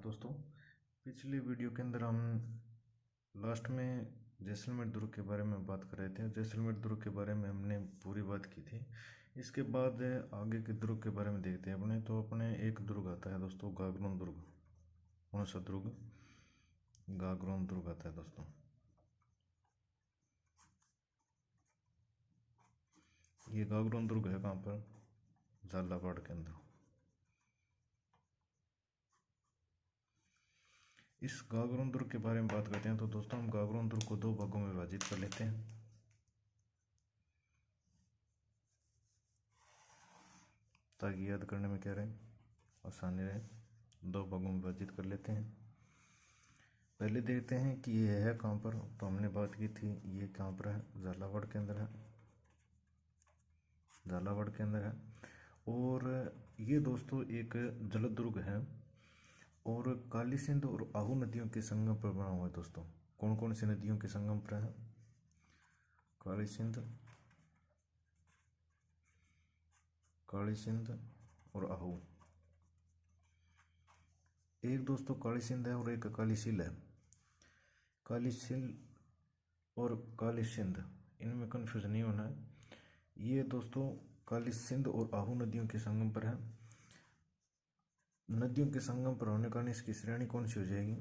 दोस्तों, पिछले वीडियो के अंदर हम लास्ट में जैसलमेर दुर्ग के बारे में बात कर रहे थे। जैसलमेर दुर्ग के बारे में हमने पूरी बात की थी। इसके बाद आगे के दुर्ग के बारे में देखते हैं अपने एक दुर्ग आता है दोस्तों, गागरोन दुर्ग। कौन सा दुर्ग? गागरोन दुर्ग आता है दोस्तों। ये गागरोन दुर्ग है कहाँ पर? झालावाड़ के अंदर। इस गागरोन दुर्ग के बारे में बात करते हैं तो दोस्तों हम गागरोन दुर्ग को दो भागों में विभाजित कर लेते हैं ताकि याद करने में क्या रहे, आसानी रहे। दो भागों में विभाजित कर लेते हैं। पहले देखते हैं कि ये है कहाँ पर। तो हमने बात की थी ये कहाँ पर है, झालावाड़ के अंदर है। झालावाड़ के अंदर है और ये दोस्तों एक जल दुर्ग है और काली सिंध और आहू नदियों के संगम पर बना हुआ है दोस्तों। कौन कौन सी नदियों के संगम पर है? काली सिंध और आहू। एक दोस्तों काली सिंध है और एक काली सील है। काली सील और काली सिंध, इनमें कन्फ्यूज नहीं होना है। ये दोस्तों काली सिंध और आहू नदियों के संगम पर है। नदियों के संगम पर होने के कारण इसकी श्रेणी कौन सी हो जाएगी?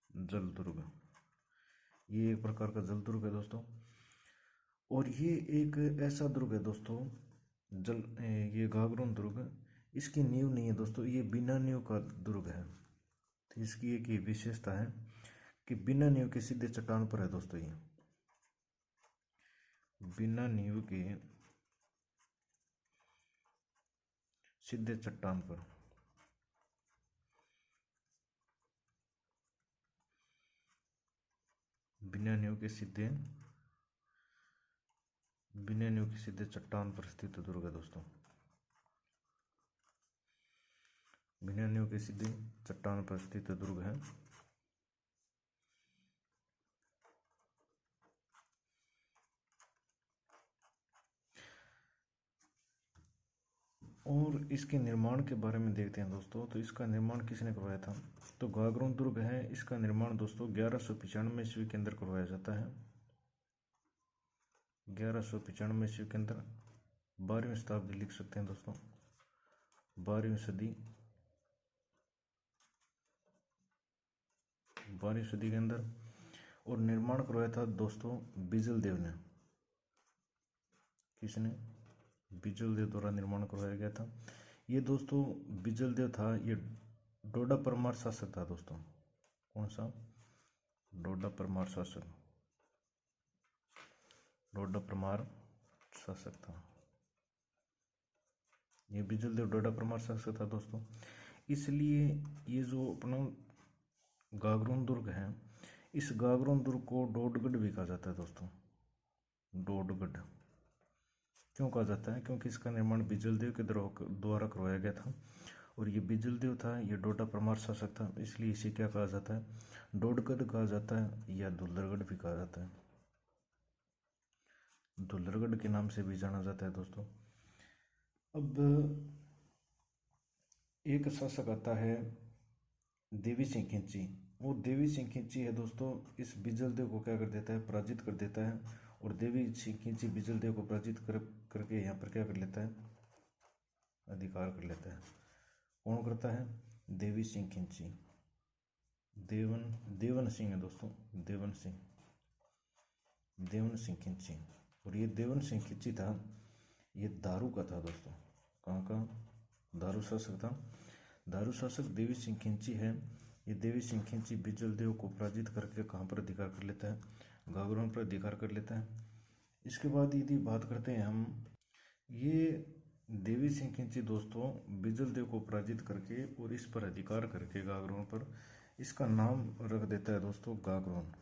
जल दुर्ग। ये एक प्रकार का जल दुर्ग है दोस्तों। और ये एक ऐसा दुर्ग है दोस्तों, ये गागरोन दुर्ग, इसकी नींव नहीं है दोस्तों, ये बिना नींव का दुर्ग है। तो इसकी एक विशेषता है कि बिना नींव के सीधे चट्टान पर है दोस्तों। ये बिना नींव के सीधे चट्टान पर। बिना नींव के सीधे चट्टान पर स्थित दुर्ग है दोस्तों। बिना नींव के सीधे चट्टान पर स्थित दुर्ग है। और इसके निर्माण के बारे में देखते हैं दोस्तों। तो इसका निर्माण किसने करवाया था? तो गागरोन दुर्ग है, इसका निर्माण दोस्तों 1195 ईस्वी के अंदर करवाया जाता है। 1195 ईस्वी के अंदर, 12वीं शताब्दी लिख सकते हैं दोस्तों, 12वीं सदी, 12वीं सदी के अंदर। और निर्माण करवाया था दोस्तों बिजल देव ने। किसने? बिजल देव द्वारा निर्माण करवाया गया था। ये दोस्तों बिजल देव था, ये डोडा परमार शासक था दोस्तों। कौन सा? डोडा परमार शासक। डोडा परमार शासक था ये। बिजल देव डोडा परमार शासक था दोस्तों। इसलिए ये जो अपना गागरोन दुर्ग है, इस गागरोन दुर्ग को डोडगढ़ भी कहा जाता है दोस्तों। डोडगढ़ क्यों कहा जाता है? क्योंकि इसका निर्माण बिजल देव के द्वारा करवाया गया था और ये बिजल देव था, ये डोडा परमार शासक था, इसलिए इसे क्या कहा जाता है? डोडगढ़ कहा जाता है या दुल्लरगढ़ भी कहा जाता है। दुल्लरगढ़ के नाम से भी जाना जाता है दोस्तों। अब एक शासक आता है देवी सिंह खिंची। वो देवी सिंह खिंची है दोस्तों, इस बिजल देव को क्या कर देता है? पराजित कर देता है। और देवी सिंह खिंची बिजल देव को पराजित करके यहाँ पर क्या कर लेता है? अधिकार कर लेता है। कौन करता है? देवी सिंह खिंची। देवन सिंह है दोस्तों, देवन सिंह खिंची। और ये देवन सिंह खिंची था, ये दारू का था दोस्तों। कहाँ का? दारू शासक था। दारू शासक देवी सिंह खिंची है। ये देवी सिंह खिंची बिजल देव को पराजित करके कहाँ पर अधिकार कर लेता है? गागरोन पर अधिकार कर लेता है। इसके बाद यदि बात करते हैं हम, ये देवी सिंह खिंची दोस्तों बिजल देव को पराजित करके और इस पर अधिकार करके गागरोन पर, इसका नाम रख देता है दोस्तों गागरोन।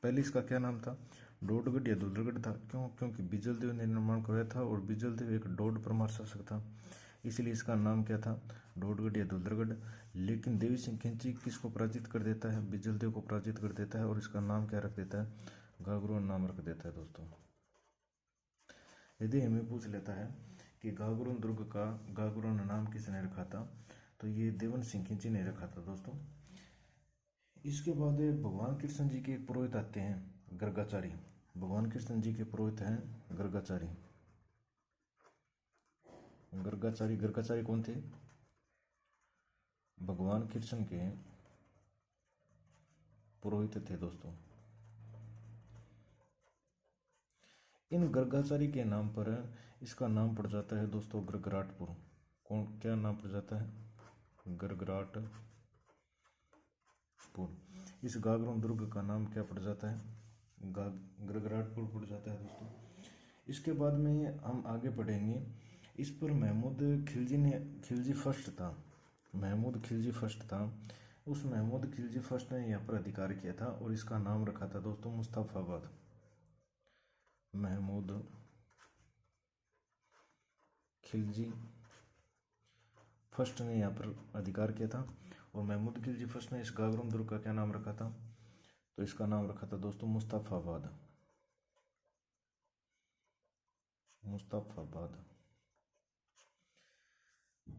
पहले इसका क्या नाम था? डोडगढ़ या दुल्लरगढ़ था। क्यों? क्योंकि बिजल देव ने निर्माण कराया था और बिजल देव एक डोड परमार शासक था, इसलिए इसका नाम क्या था? डोडगढ़ या दुल्लरगढ़। लेकिन देवी सिंह खिंची किसको पराजित कर देता है? बिजल देव को पराजित कर देता है और इसका नाम क्या रख देता है? गागरोन नाम रख देता है दोस्तों। यदि हमें पूछ लेता है कि गागरोन दुर्ग का गागरोन नाम किसने रखा था, तो ये देवन सिंह खिंची ने रखा था दोस्तों। इसके बाद भगवान कृष्ण जी के एक पुरोहित आते हैं गर्गाचारी। भगवान कृष्ण जी के पुरोहित हैं गर्गाचारी। गर्गाचारी गर्गाचारी कौन थे? भगवान कृष्ण के पुरोहित थे दोस्तों। इन गर्गाचारी के नाम पर इसका नाम पड़ जाता है दोस्तों गरगराटपुर। कौन क्या नाम पड़ जाता है? गरगराटपुर। इस गागरोन दुर्ग का नाम क्या पड़ जाता है? गरगराटपुर पड़ जाता है दोस्तों। इसके बाद में हम आगे बढ़ेंगे। इस पर महमूद खिलजी फर्स्ट था। महमूद खिलजी फर्स्ट था। उस महमूद खिलजी फर्स्ट ने यहाँ पर अधिकार किया था और इसका नाम रखा था दोस्तों मुस्तफाबाद। महमूद खिलजी फर्स्ट ने यहाँ पर अधिकार किया था और महमूद खिलजी फर्स्ट ने इस गागरोन दुर्ग का क्या नाम रखा था, तो इसका नाम रखा था दोस्तों मुस्तफाबाद। मुस्तफाबाद।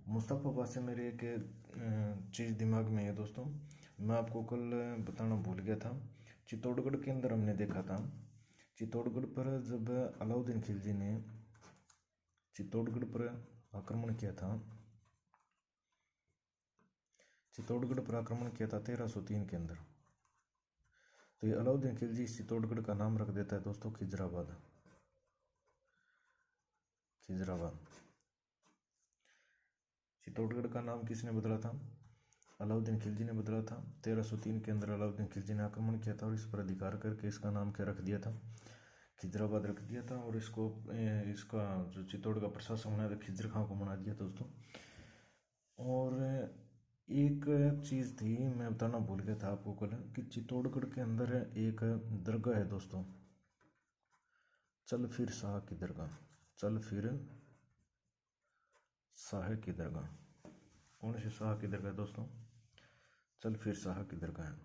मुस्तफाबाद से मेरे एक चीज़ दिमाग में है दोस्तों, मैं आपको कल बताना भूल गया था। चित्तौड़गढ़ के अंदर हमने देखा था, चित्तौड़गढ़ पर जब अलाउद्दीन खिलजी ने चित्तौड़गढ़ पर आक्रमण किया था, चित्तौड़गढ़ पर आक्रमण किया था 1303 के अंदर, तो ये अलाउद्दीन खिलजी इस चित्तौड़गढ़ का नाम रख देता है दोस्तों खिजराबाद। खिजराबाद। चित्तौड़गढ़ का नाम किसने बदला था? अलाउद्दीन खिलजी ने बदला था। 1303 के अंदर अलाउद्दीन खिलजी ने आक्रमण किया था और इस पर अधिकार करके इसका नाम क्या रख दिया था? खिजराबाद रख दिया था। और इसको इसका जो चित्तौड़ का प्रशासन बनाया था खिजर खां को बना दिया दोस्तों। और एक चीज़ थी मैं बताना भूल गया था आपको कल, कि चित्तौड़गढ़ के अंदर एक दरगाह है दोस्तों, चल फिर शाह की दरगाह। चल फिर शाह की दरगाह। कौन सी शाह की दरगाह दोस्तों? चल फिर शाह की दरगाह है।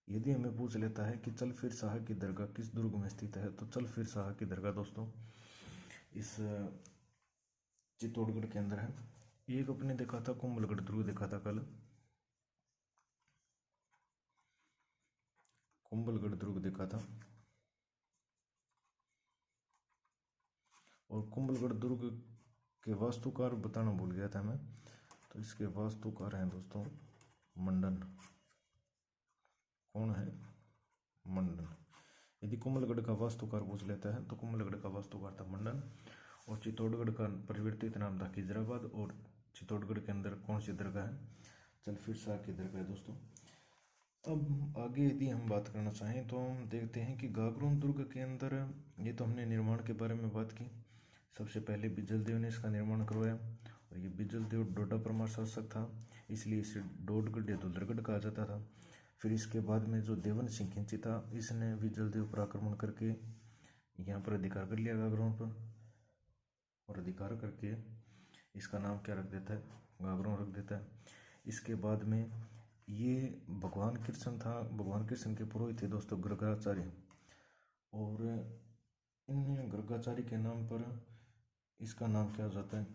यदि हमें पूछ लेता है कि चल फिर शाह की दरगाह किस दुर्ग में स्थित है, तो चल फिर शाह की दरगाह दोस्तों इस चित्तौड़गढ़ के अंदर है। एक अपने देखा था कुंभलगढ़ दुर्ग देखा था कल, कुंभलगढ़ दुर्ग देखा था। और कुंभलगढ़ दुर्ग के वास्तुकार बताना भूल गया था मैं, तो इसके वास्तुकार हैं दोस्तों मंडन। कौन है? मंडन। यदि कुंभलगढ़ का वास्तुकार पूछ लेता है तो कुंभलगढ़ का वास्तुकार था मंडन। और चित्तौड़गढ़ का परिवर्तित नाम था खिजराबाद। और चित्तौड़गढ़ के अंदर कौन सी दरगाह है? चल फिर शाह की दरगाह है दोस्तों। अब आगे यदि हम बात करना चाहें तो हम देखते हैं कि गागरोन दुर्ग के अंदर, ये तो हमने निर्माण के बारे में बात की। सबसे पहले बिजल देव ने इसका निर्माण करवाया और ये बिजल देव डोडा परमार शासक था, इसलिए इसे डोडगढ़ या दुलरगढ़ कहा जाता था। फिर इसके बाद में जो देवन सिंह खिंची था, इसने बिजल देव पर आक्रमण करके यहाँ पर अधिकार कर लिया गागरोन पर, और अधिकार करके इसका नाम क्या रख देता है? गागरोन रख देता है। इसके बाद में ये भगवान कृष्ण था, भगवान कृष्ण के पुरोहित थे दोस्तों गर्गाचार्य, और इन गर्गाचार्य के नाम पर इसका नाम क्या हो जाता है?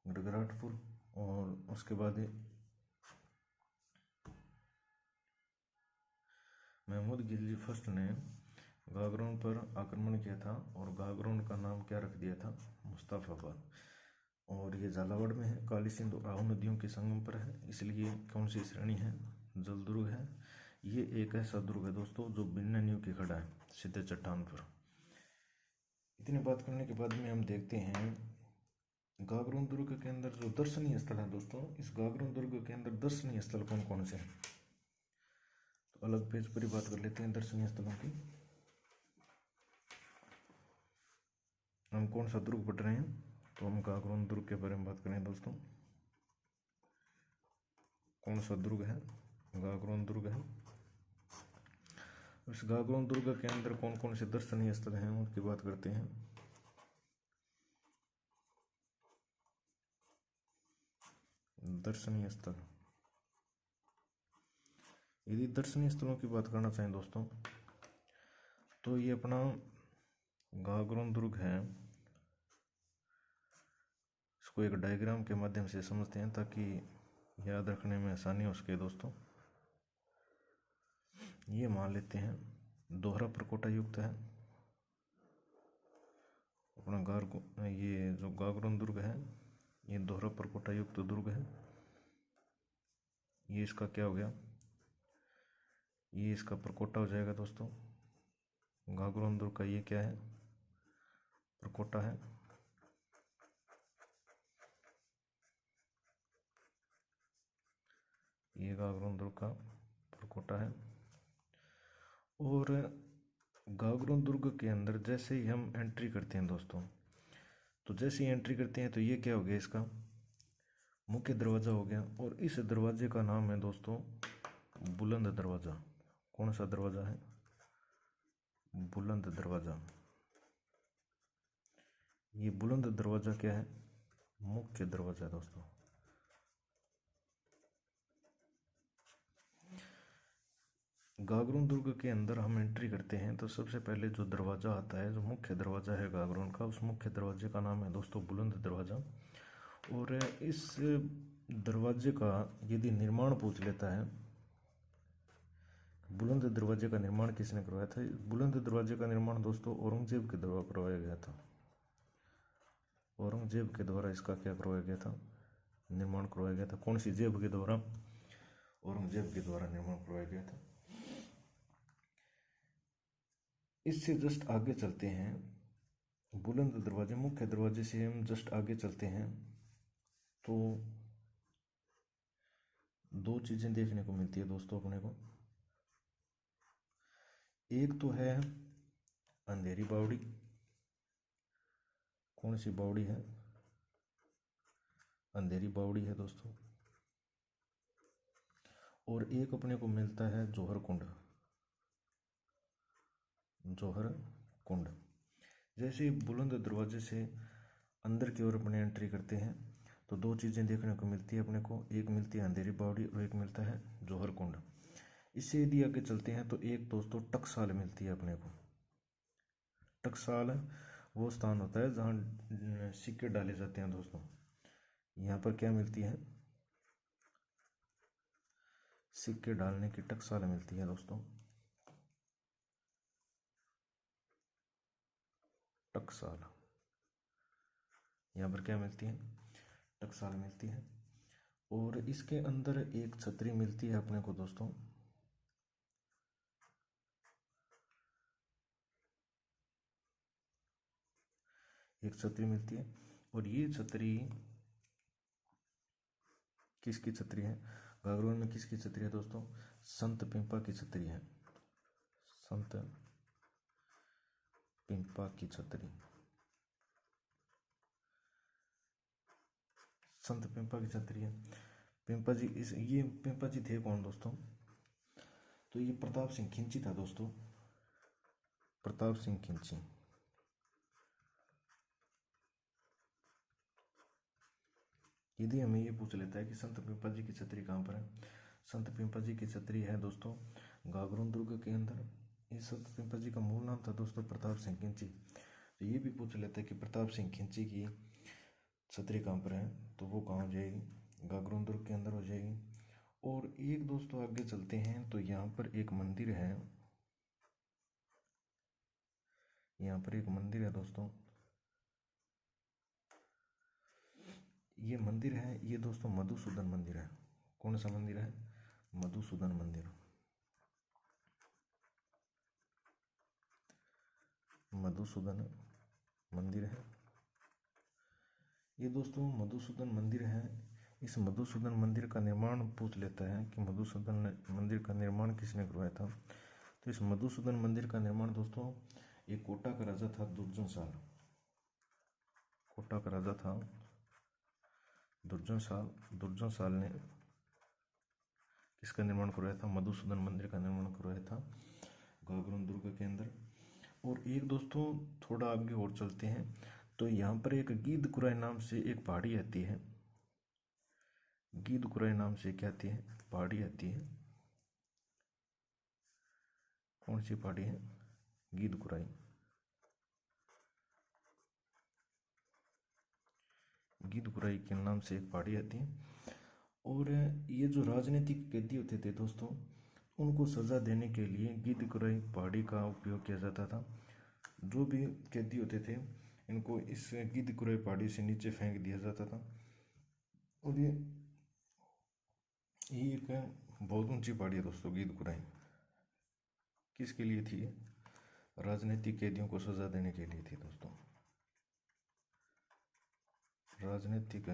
गरगराटपुर। और उसके बाद महमूद खिलजी फर्स्ट ने गागरोन पर आक्रमण किया था और गागरोन का नाम क्या रख दिया था? मुस्तफाबाद। और ये झालावाड़ में है, काली सिंध और आहू नदियों के संगम पर है, इसलिए कौन सी श्रेणी है? जल दुर्ग है। ये एक ऐसा दुर्ग है दोस्तों जो बिना नींव के खड़ा है सीधे चट्टान पर। इतनी बात करने के बाद में हम देखते हैं गागरोन दुर्ग के अंदर जो दर्शनीय स्थल है दोस्तों, इस गागरोन दुर्ग के अंदर दर्शनीय स्थल कौन कौन से हैं, तो अलग पेज पर ही बात कर लेते हैं दर्शनीय स्थलों की। हम कौन सा दुर्ग पढ़ रहे हैं, तो हम गागरोन दुर्ग के बारे में बात करें दोस्तों। कौन सा दुर्ग है? गागरोन दुर्ग है। इस गागरोन दुर्ग के अंदर कौन कौन से दर्शनीय स्थल हैं उनकी बात करते हैं। दर्शनीय स्थल, यदि दर्शनीय स्थलों की बात करना चाहें दोस्तों, तो ये अपना गागरोन दुर्ग है, इसको एक डायग्राम के माध्यम से समझते हैं ताकि याद रखने में आसानी हो सके दोस्तों। ये मान लेते हैं दोहरा प्रकोटा युक्त है अपना ये जो गागरोन दुर्ग है, ये दोहरा प्रकोटा युक्त दुर्ग है। ये इसका क्या हो गया, ये इसका प्रकोटा हो जाएगा दोस्तों। गागरोन दुर्ग का ये क्या है, प्रकोटा है। ये गागरोन दुर्ग का प्रकोटा है। और गागरोन दुर्ग के अंदर जैसे ही हम एंट्री करते हैं दोस्तों, तो जैसे ही एंट्री करते हैं तो ये क्या हो गया, इसका मुख्य दरवाज़ा हो गया। और इस दरवाजे का नाम है दोस्तों बुलंद दरवाज़ा। कौन सा दरवाज़ा है, बुलंद दरवाज़ा। ये बुलंद दरवाज़ा क्या है, मुख्य दरवाज़ा है दोस्तों। गागरोन दुर्ग के अंदर हम एंट्री करते हैं तो सबसे पहले जो दरवाज़ा आता है, जो मुख्य दरवाज़ा है गागरोन का, उस मुख्य दरवाजे का नाम है दोस्तों बुलंद दरवाज़ा। और इस दरवाजे का यदि निर्माण पूछ लेता है, बुलंद दरवाजे का निर्माण किसने करवाया था, बुलंद दरवाजे का निर्माण दोस्तों औरंगजेब के द्वारा करवाया गया था। औरंगजेब के द्वारा इसका क्या करवाया गया था, निर्माण करवाया गया था। कौन सी जेब के द्वारा, औरंगजेब के द्वारा निर्माण करवाया गया था। इससे जस्ट आगे चलते हैं, बुलंद दरवाजे मुख्य दरवाजे से हम जस्ट आगे चलते हैं तो दो चीज़ें देखने को मिलती है दोस्तों अपने को। एक तो है अंधेरी बावड़ी। कौन सी बावड़ी है, अंधेरी बावड़ी है दोस्तों। और एक अपने को मिलता है जौहर कुंड, जौहर कुंड। जैसे ही बुलंद दरवाजे से अंदर की ओर अपने एंट्री करते हैं तो दो चीज़ें देखने को मिलती है अपने को, एक मिलती है अंधेरी बावड़ी और एक मिलता है जौहर कुंड। इससे यदि आगे चलते हैं तो एक दोस्तों टकसाल मिलती है अपने को। टकसाल वो स्थान होता है जहाँ सिक्के डाले जाते हैं दोस्तों। यहाँ पर क्या मिलती है, सिक्के डालने की टकसाल मिलती है दोस्तों, टकसाल। यहाँ पर क्या मिलती है, टकसाल मिलती है। और इसके अंदर एक छतरी मिलती है अपने को दोस्तों। एक छतरी मिलती है और ये छतरी किसकी छतरी है, गागरोन में किसकी छतरी है दोस्तों, संत पिंपा की छतरी है, संत पिंपा की छतरी। संत पिंपा की छतरी है। पिंपा जी ये पिंपा जी थे कौन दोस्तों, तो ये प्रताप सिंह खिंची था दोस्तों, प्रताप सिंह खिंची। यदि हमें ये पूछ लेता है कि संत पिंपा जी की छतरी कहाँ पर है, संत पिंपा जी की छतरी है दोस्तों गागरोन दुर्ग के अंदर। इस संत पिंपा जी का मूल नाम था दोस्तों प्रताप सिंह खिंची। तो ये भी पूछ लेता है कि प्रताप सिंह खिंची की छतरी कहाँ पर है, तो वो कहाँ हो जाएगी, गागरोन दुर्ग के अंदर हो जाएगी। और एक दोस्तों आगे चलते हैं तो यहाँ पर एक मंदिर है, यहाँ पर एक मंदिर है दोस्तों। ये मंदिर है, ये दोस्तों मधुसूदन मंदिर है। कौन सा मंदिर है, मधुसूदन मंदिर। मधुसूदन मंदिर है ये दोस्तों, मधुसूदन मंदिर है। इस मधुसूदन मंदिर का निर्माण पूछ लेता है कि मधुसूदन मंदिर का निर्माण किसने करवाया था, तो इस मधुसूदन मंदिर का निर्माण दोस्तों एक कोटा का राजा था दुर्जनशाल। कोटा का राजा था दुर्जनशाल। दुर्जनशाल ने किसका निर्माण करवाया था, मधुसूदन मंदिर का निर्माण करवाया था गागरोन दुर्ग के अंदर। और एक दोस्तों थोड़ा आगे और चलते हैं तो यहाँ पर एक गीद कुराई नाम से एक पहाड़ी आती है। गीद कुराई नाम से क्या आती है, पहाड़ी आती है। कौन सी पहाड़ी है, गीदकुराई। गीदकुराई के नाम से एक पहाड़ी आती है। और ये जो राजनीतिक कैदी होते थे दोस्तों, उनको सज़ा देने के लिए गीदकुराई पहाड़ी का उपयोग किया जाता था। जो भी कैदी होते थे इनको इस गीदकुराई पहाड़ी से नीचे फेंक दिया जाता था। और ये एक बहुत ऊंची पहाड़ी है दोस्तों गीदकुराई। किसके लिए थी? राजनीतिक कैदियों को सज़ा देने के लिए थी दोस्तों। राजनीतिक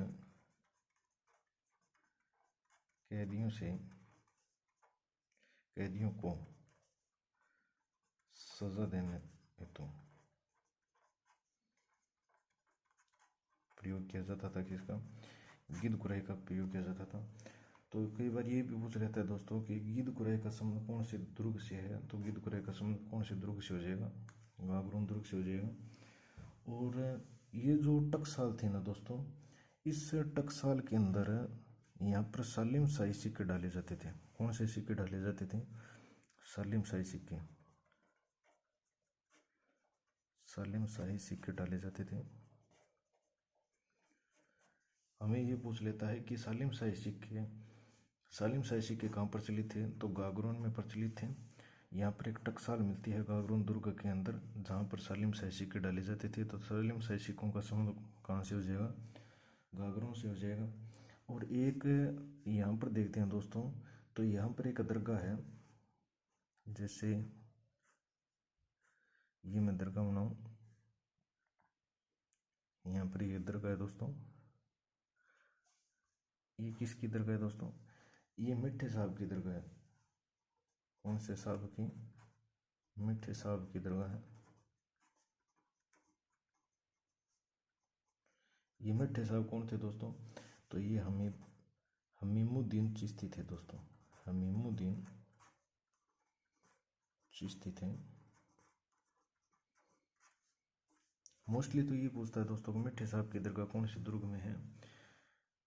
कैदियों को सज़ा देने हेतु प्रयोग किया जाता था। किसका? गीदकुराई का प्रयोग किया जाता था। तो कई बार ये भी पूछ लेता है दोस्तों कि गीदकुराई का संबंध कौन से दुर्ग से है, तो गीदकुराई का संबंध कौन से दुर्ग से हो जाएगा? गागरोन दुर्ग से हो जाएगा। और ये जो टकसाल थी ना दोस्तों, इस टकसाल के अंदर यहाँ पर सालिम शाही सिक्के डाले जाते थे। कौन से सिक्के डाले जाते थे? सालिम शाही सिक्के। सालिम शाही सिक्के डाले जाते थे। हमें ये पूछ लेता है कि सालिम शाही सिक्के कहाँ प्रचलित थे? तो गागरोन में प्रचलित थे। यहाँ पर एक टकसाल मिलती है गागरोन दुर्ग के अंदर, जहाँ पर सालिम शाही सिक्के डाले जाते थे। तो सालिम शाही सिक्कों का संबंध कहाँ से हो जाएगा? गागरोन से हो जाएगा। और एक यहाँ पर देखते हैं दोस्तों, तो यहाँ पर एक दरगाह है। जैसे ये मैं दरगाह बनाऊँ, यहाँ पर ये दरगाह है दोस्तों। ये किसकी दरगाह है दोस्तों? ये मिठे साहब की दरगाह है। कौन से साहब की? मिठे साहब की दरगाह है। ये मिठे साहब कौन थे दोस्तों? तो ये हमीमुद्दीन चिश्ती थे दोस्तों। हमीमुद्दीन चिश्ती थे। मोस्टली तो ये पूछता है दोस्तों मिठे साहब की दरगाह कौन से दुर्ग में है?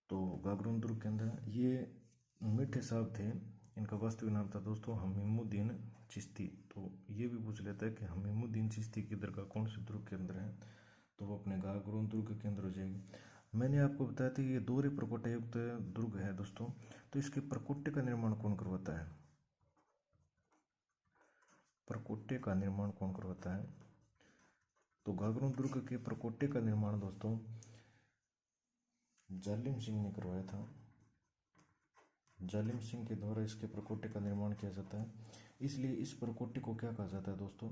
तो गागरोन दुर्ग के अंदर। ये मिठे साहब थे, इनका वास्तविक नाम था दोस्तों हमीमुद्दीन चिश्ती। तो ये भी पूछ लेता है कि हमीमुद्दीन चिश्ती की दरगाह कौन से दुर्ग के अंदर है? तो वो अपने गागरोन दुर्ग के अंदर हो जाएगी। मैंने आपको बताया था कि ये दोहरे प्रकोष्ठ युक्त दुर्ग है दोस्तों। तो इसके प्रकोष्ठ का निर्माण कौन करवाता है? प्रकोष्ठ का निर्माण कौन करवाता है? तो गागरोन दुर्ग के प्रकोष्ठ का निर्माण दोस्तों जालिम सिंह ने करवाया था। जालिम सिंह के द्वारा इसके प्रकोष्ठ का निर्माण किया जाता है। इसलिए इस प्रकोष्ठ को क्या कहा जाता है दोस्तों?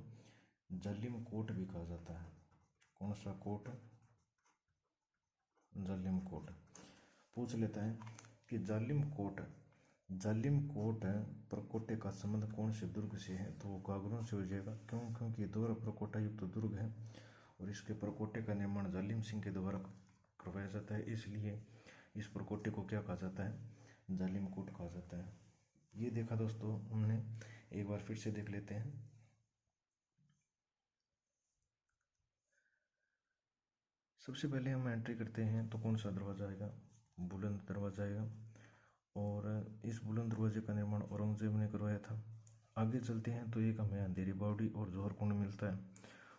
जालिम कोट भी कहा जाता है। कौन सा कोट? जालिम कोट। पूछ लेता है कि जालिम कोट प्रकोष्ठ का संबंध कौन से दुर्ग से है? तो वो गागरोन से हो जाएगा। क्यों? क्योंकि दोहरा प्रकोष्ठ युक्त दुर्ग है और इसके प्रकोष्ठ का निर्माण जालिम सिंह के द्वारा करवाया जाता है। इसलिए इस प्रकोष्ठ को क्या कहा जाता है? जालिम कोट कहा जाता है। ये देखा दोस्तों हमने, एक बार फिर से देख लेते हैं। सबसे पहले हम एंट्री करते हैं तो कौन सा दरवाज़ा आएगा? बुलंद दरवाज़ा आएगा। और इस बुलंद दरवाजे का निर्माण औरंगजेब ने करवाया था। आगे चलते हैं तो एक हमें अंधेरी बावड़ी और जौहर कुंड मिलता है।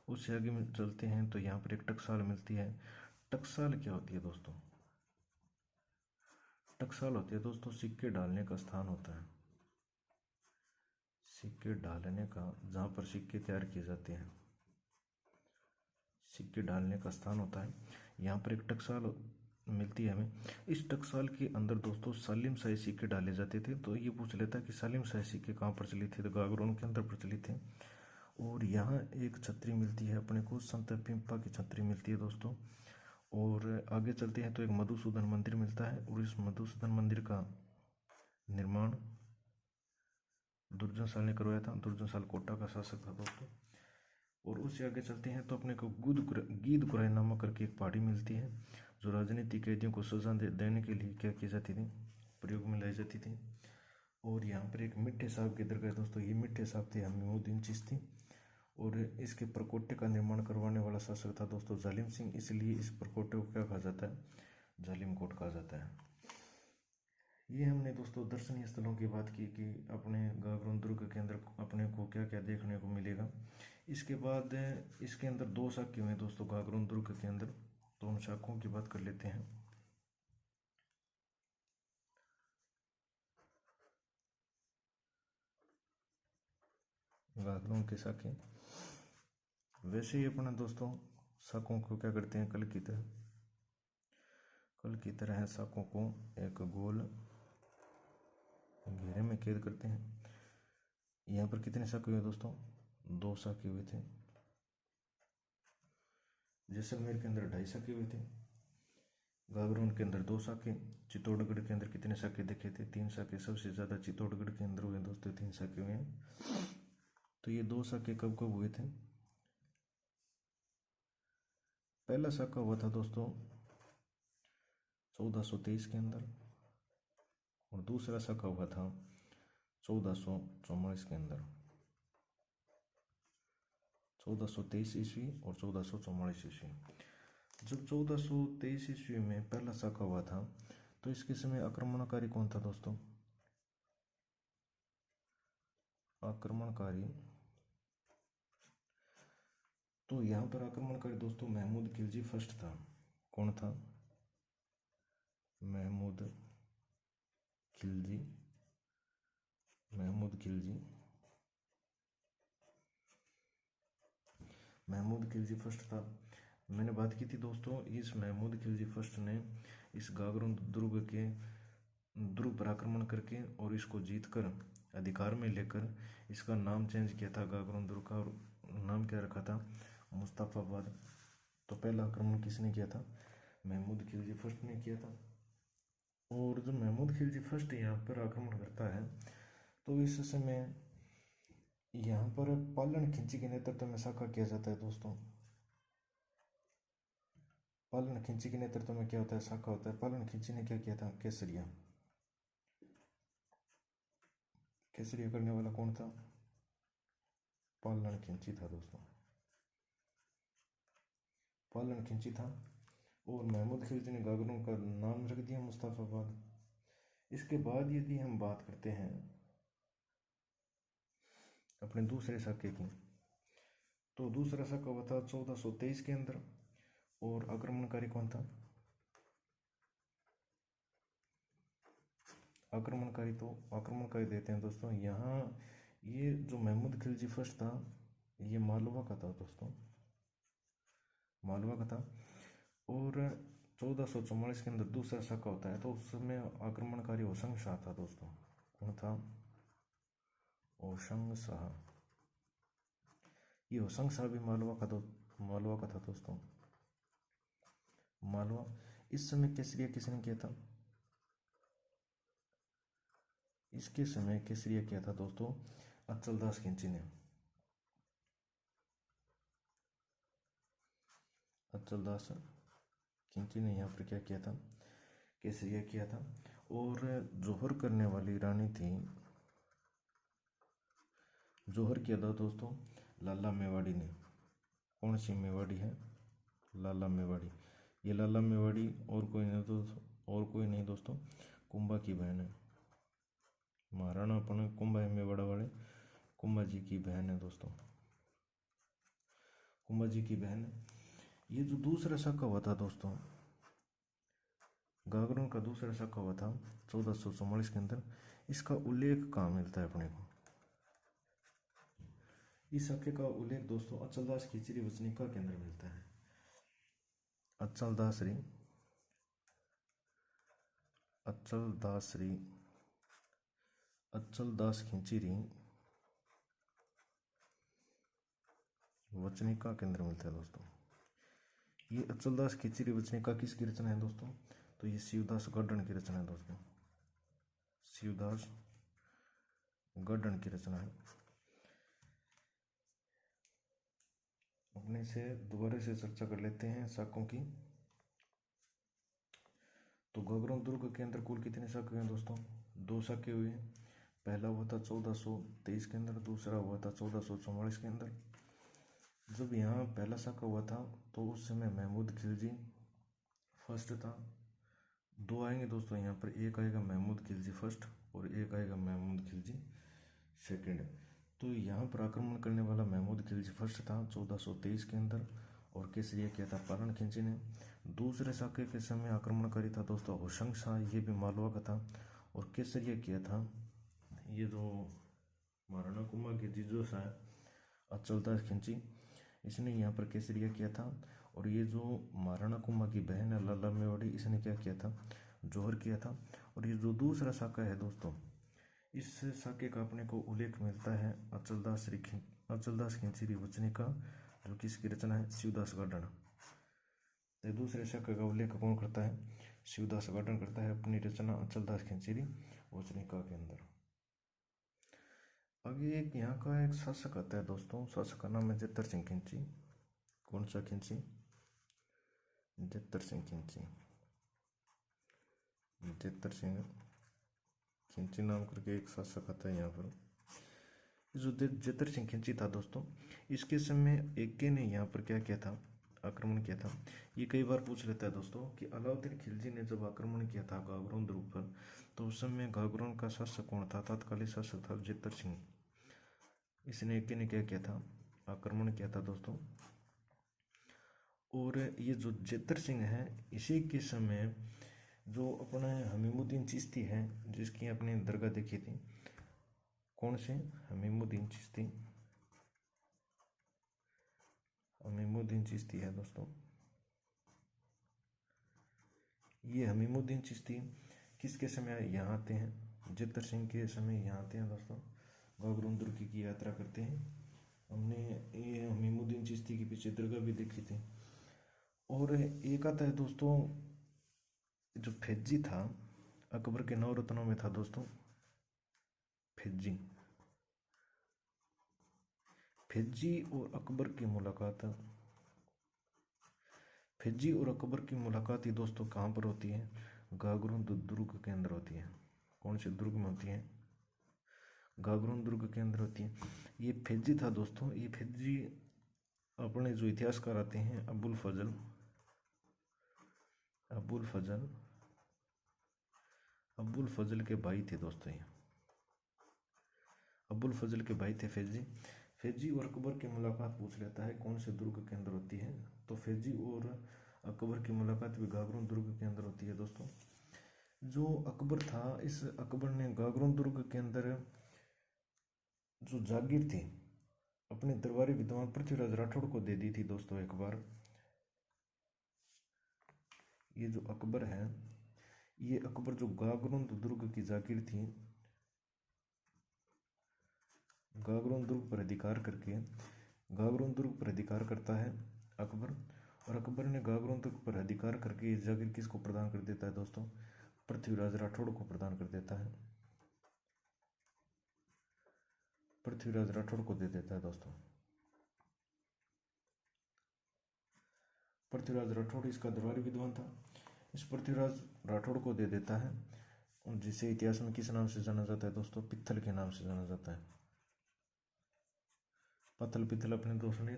उससे आगे में चलते हैं तो यहाँ पर एक टकसाल मिलती है। टकसाल क्या होती है दोस्तों? टकसाल होती है दोस्तों सिक्के डालने का स्थान होता है। सिक्के डालने का, जहाँ पर सिक्के तैयार किए जाते हैं, सिक्के डालने का स्थान होता है। यहाँ पर एक टकसाल मिलती है हमें। इस टकसाल के अंदर दोस्तों सालिम शाही सिक्के डाले जाते थे। तो ये पूछ लेता है कि सालिम शाही सिक्के कहाँ प्रचलित थे? तो गागरोन के अंदर प्रचलित थे। और यहाँ एक छतरी मिलती है अपने को, संत पिंपा की छतरी मिलती है दोस्तों। और आगे चलते हैं तो एक मधुसूदन मंदिर मिलता है। और इस मधुसूदन मंदिर का निर्माण दुर्जन साल ने करवाया था। दुर्जन साल कोटा का शासक था दोस्तों। और उससे आगे चलते हैं तो अपने को गीदकुराई नामक करके एक पहाड़ी मिलती है, जो राजनीतिक कैदियों को सजा देने के लिए क्या की जाती थी? प्रयोग में लाई जाती थी। और यहाँ पर एक मिठे साहब की दरगाह दोस्तों। ये मिठे साहब थे हमीमुद्दीन चिश्ती। और इसके प्रकोष्ठ का निर्माण करवाने वाला शासक था दोस्तों जालिम सिंह। इसलिए इस प्रकोष्ठ को क्या कहा जाता है? जालिम कोट कहा जाता है। ये हमने दोस्तों दर्शनीय स्थलों की बात की कि अपने गागरोन दुर्ग के अंदर अपने को क्या क्या देखने को मिलेगा। इसके बाद इसके अंदर दो शाखे हुए दोस्तों गागरोन दुर्ग के अंदर, तो हम शाखाओं की बात कर लेते हैं। गागरोन के शाखे वैसे ही अपना दोस्तों शाखाओं को क्या करते हैं, कल की तरह है शाखाओं को एक गोल घेरे में कैद करते हैं। यहाँ पर कितने शाखे हुए दोस्तों, दो शाखे हुए थे। जैसलमेर के अंदर 2.5 शाखे हुए थे, गागरोन के अंदर 2 शाखे, चित्तौड़गढ़ के अंदर कितने शाखे देखे थे, 3 शाखे। सबसे ज़्यादा चित्तौड़गढ़ के अंदर हुए दोस्तों, 3 शाखे हुए हैं। तो ये 2 शाखे कब कब हुए थे, पहला शाखा हुआ था दोस्तों 1423 के अंदर, और दूसरा शाखा हुआ था 1444 के अंदर। 1423 ईस्वी और 1444 ईस्वी। जब 1423 ईस्वी में पहला शाखा हुआ था तो इसके समय आक्रमणकारी कौन था दोस्तों, आक्रमणकारी, तो यहाँ पर आक्रमणकारी दोस्तों महमूद खिलजी फर्स्ट था। कौन था, महमूद खिलजी, महमूद खिलजी फर्स्ट था। मैंने बात की थी दोस्तों, इस महमूद खिलजी फर्स्ट ने इस गागरोन दुर्ग पर आक्रमण करके और इसको जीतकर अधिकार में लेकर इसका नाम चेंज किया था गागरोन दुर्ग का, और नाम क्या रखा था, मुस्तफाबाद। तो पहला आक्रमण किसने किया था, महमूद खिलजी फर्स्ट ने किया था। और जब महमूद खिलजी फर्स्ट यहाँ पर आक्रमण करता है तो इस समय यहाँ पर पालन खिंची के नेतृत्व में शाखा किया जाता है दोस्तों। पालन खिंची के नेतृत्व में क्या होता है, शाखा होता है। पालन खिंची ने क्या किया था, केसरिया करने वाला कौन था, पालन खिंची था दोस्तों, पालन खिंची था। और महमूद खिलजी ने गागरों का नाम रख दिया मुस्तफाबाद। इसके बाद यदि हम बात करते हैं अपने दूसरे शाखे की, तो दूसरा शाखा हुआ था 1423 के अंदर, और आक्रमणकारी कौन था, आक्रमणकारी देते हैं दोस्तों यहाँ। ये जो महमूद खिलजी फर्स्ट था ये मालवा का था दोस्तों, मालवा का था। और 1444 के अंदर दूसरा शाखा होता है, तो उस समय आक्रमणकारी होशंग शाह था दोस्तों। कौन था, होशंग शाह। ये होशंग शाह भी मालवा का था दोस्तों, मालवा। इस समय केसरिया किसने किया था, इसके समय केसरिया किया था दोस्तों अचलदास खिंची ने, अचलदास खिंची ने यहाँ पर क्या किया था, केसरिया किया था। और जोहर करने वाली रानी थी, जोहर किया था दोस्तों लाला मेवाड़ी ने। कौन सी मेवाड़ी है, लाला मेवाड़ी। ये लाला मेवाड़ी और कोई नहीं दोस्तों, कुंभा की बहन है। महाराणा अपन कुंभा है मेवाड़ा वाले, कुंभा जी की बहन है दोस्तों, कुंभा जी की बहन है। ये जो दूसरा शाखा हुआ था दोस्तों, गागरों का दूसरा शाखा हुआ था 1444 के अंदर, इसका उल्लेख कहाँ मिलता है अपने को, इस शाखे का उल्लेख दोस्तों अचलदास खिचड़ी वचनिका के अंदर मिलता है। अचलदास खिंचीरी वचनिका के अंदर मिलता है दोस्तों। ये अचलदास खिचड़ी वचनिका किसकी रचना है दोस्तों, तो ये शिवदास गढ़न की रचना है दोस्तों, शिवदास गढ़न की रचना है। अपने से दोबारा से चर्चा कर लेते हैं शाखों की। तो गागरोन दुर्ग के अंदर कुल कितने शाखे हुए दोस्तों, 2 शाखे हुए। पहला हुआ था 1423 के अंदर, दूसरा हुआ था 1444 के अंदर। जब यहाँ पहला शाखा हुआ था तो उस समय महमूद खिलजी फर्स्ट था। 2 आएंगे दोस्तों यहाँ पर, एक आएगा महमूद खिलजी फर्स्ट और एक आएगा महमूद खिलजी सेकंड। तो यहाँ पर आक्रमण करने वाला महमूद खिलजी फर्स्ट था 1423 के अंदर, और केसरिया किया था पारण खिलजी ने। दूसरे साके के समय आक्रमणकारी था दोस्तों होशंग शाह, ये भी मालवा का था, और केसरिया किया था ये जो महाराणा कुंभा के जीजो शाह अचलदास खिलजी, इसने यहाँ पर केसरिया किया था। और ये जो महाराणा कुंभा की बहन है लाला मेवाड़ी, इसने क्या किया था, जौहर किया था। और ये जो दूसरा साका है दोस्तों, इस साके का अपने को उल्लेख मिलता है अचलदास खिलजी वचनी का, जो कि इसकी रचना है शिवदास गार्डन। तो दूसरे साके का उल्लेख कौन करता है, शिवदास गार्डन करता है अपनी रचना अचलदास खिलजी वचनिका के अंदर। आगे एक यहाँ का एक शासक आता है दोस्तों, शासक का नाम है जेतर सिंह खिलजी। कौन सा खिलजी, जेतर सिंह खिलजी, जेतर सिंह खिलजी नाम करके एक शासक आता है यहाँ पर। जो जेतर सिंह खिलजी था दोस्तों, इसके समय एके ने यहाँ पर क्या किया था, आक्रमण किया था। ये कई बार पूछ लेता है दोस्तों कि अलाउद्दीन खिलजी ने जब आक्रमण किया था गागरोन दुर्ग पर, तो उस समय गागरोन का शासक कौन था, तत्कालीन शासक था जेतर सिंह। इसने एके ने क्या किया था, आक्रमण किया था दोस्तों। और ये जो जेतर सिंह है, इसी के समय जो अपने हमीमुद्दीन चिश्ती है, जिसकी अपने दरगाह देखी थी, कौन से, हमीमुद्दीन चिश्ती, हमीमुद्दीन चिश्ती है दोस्तों। ये हमीमुद्दीन चिश्ती किसके समय यहाँ आते हैं, जेतर सिंह के समय यहाँ आते हैं दोस्तों, गागरोन दुर्ग की यात्रा करते हैं। हमने ये हमीमुद्दीन चिश्ती की पीछे दरगाह भी देखी थी। और एक आता है दोस्तों, जो फिज्जी था, अकबर के 9 रत्नों में था दोस्तों फिज्जी। फिज्जी और अकबर की मुलाकात, फिज्जी और अकबर की मुलाकात ही दोस्तों कहाँ पर होती है, गागरोन दुर्ग के अंदर होती है। कौन से दुर्ग में होती है, गागरोन दुर्ग के अंदर होती है। ये फिज्जी था दोस्तों, ये फिज्जी अपने जो इतिहासकार आते हैं अबुल फजल के भाई थे दोस्तों। ये अबुल फजल के भाई थे फिज्जी और अकबर की मुलाकात पूछ लेता है कौन से दुर्ग के अंदर होती है, तो फिज्जी और अकबर की मुलाकात भी गागरोन दुर्ग के अंदर होती है दोस्तों। जो अकबर था, इस अकबर ने गागरोन दुर्ग के अंदर जो जागीर थी अपने दरबारी विद्वान पृथ्वीराज राठौड़ को दे दी थी दोस्तों एक बार। ये जो अकबर है, ये अकबर जो गागरोन दुर्ग की जागीर थी, गागरोन दुर्ग पर अधिकार करके, गागरोन दुर्ग पर अधिकार करता है अकबर। और अकबर ने गागरोन दुर्ग पर अधिकार करके ये जागीर किसको प्रदान कर देता है दोस्तों, पृथ्वीराज राठौड़ को प्रदान कर देता है, पृथ्वीराज राठौड़ को दे देता है दोस्तों। पृथ्वीराज राठौड़ इसका दरबारी विद्वान था, इस पृथ्वीराज राठौड़ को दे देता है, जिसे इतिहास में किस नाम से जाना जाता है दोस्तों, पित्थल के नाम से जाना जाता है। पत्थल पित्थल अपने दो सुने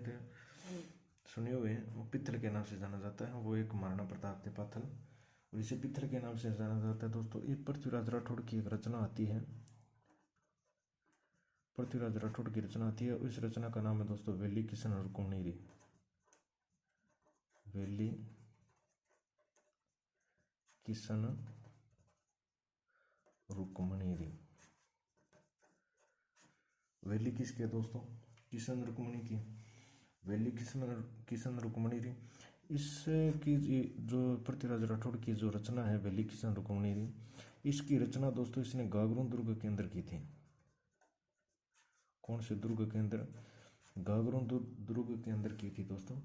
हुए, वो पित्थल के नाम से जाना जाता है। वो एक महाराणा प्रताप थे पाथल, और इसे पित्थल के नाम से जाना जाता है दोस्तों। ये पृथ्वीराज राठौड़ की एक रचना आती है, पृथ्वीराज राठौड़ की रचना आती है। इस रचना का नाम है दोस्तों वेली किशन रुक्मणीरी, वेली किशन रुक्मणीरी। वेली किसकी है दोस्तों, किशन रुक्मणी की, वेली किशन रुक्मणीरी। इसकी जो पृथ्वीराज राठौड़ की जो रचना है वेली किशन रुक्मणीरी, इसकी रचना दोस्तों इसने गागरोन दुर्ग के अंदर की थी। कौन से दुर्ग के अंदर, गागरोन दुर्ग के अंदर की थी दोस्तों।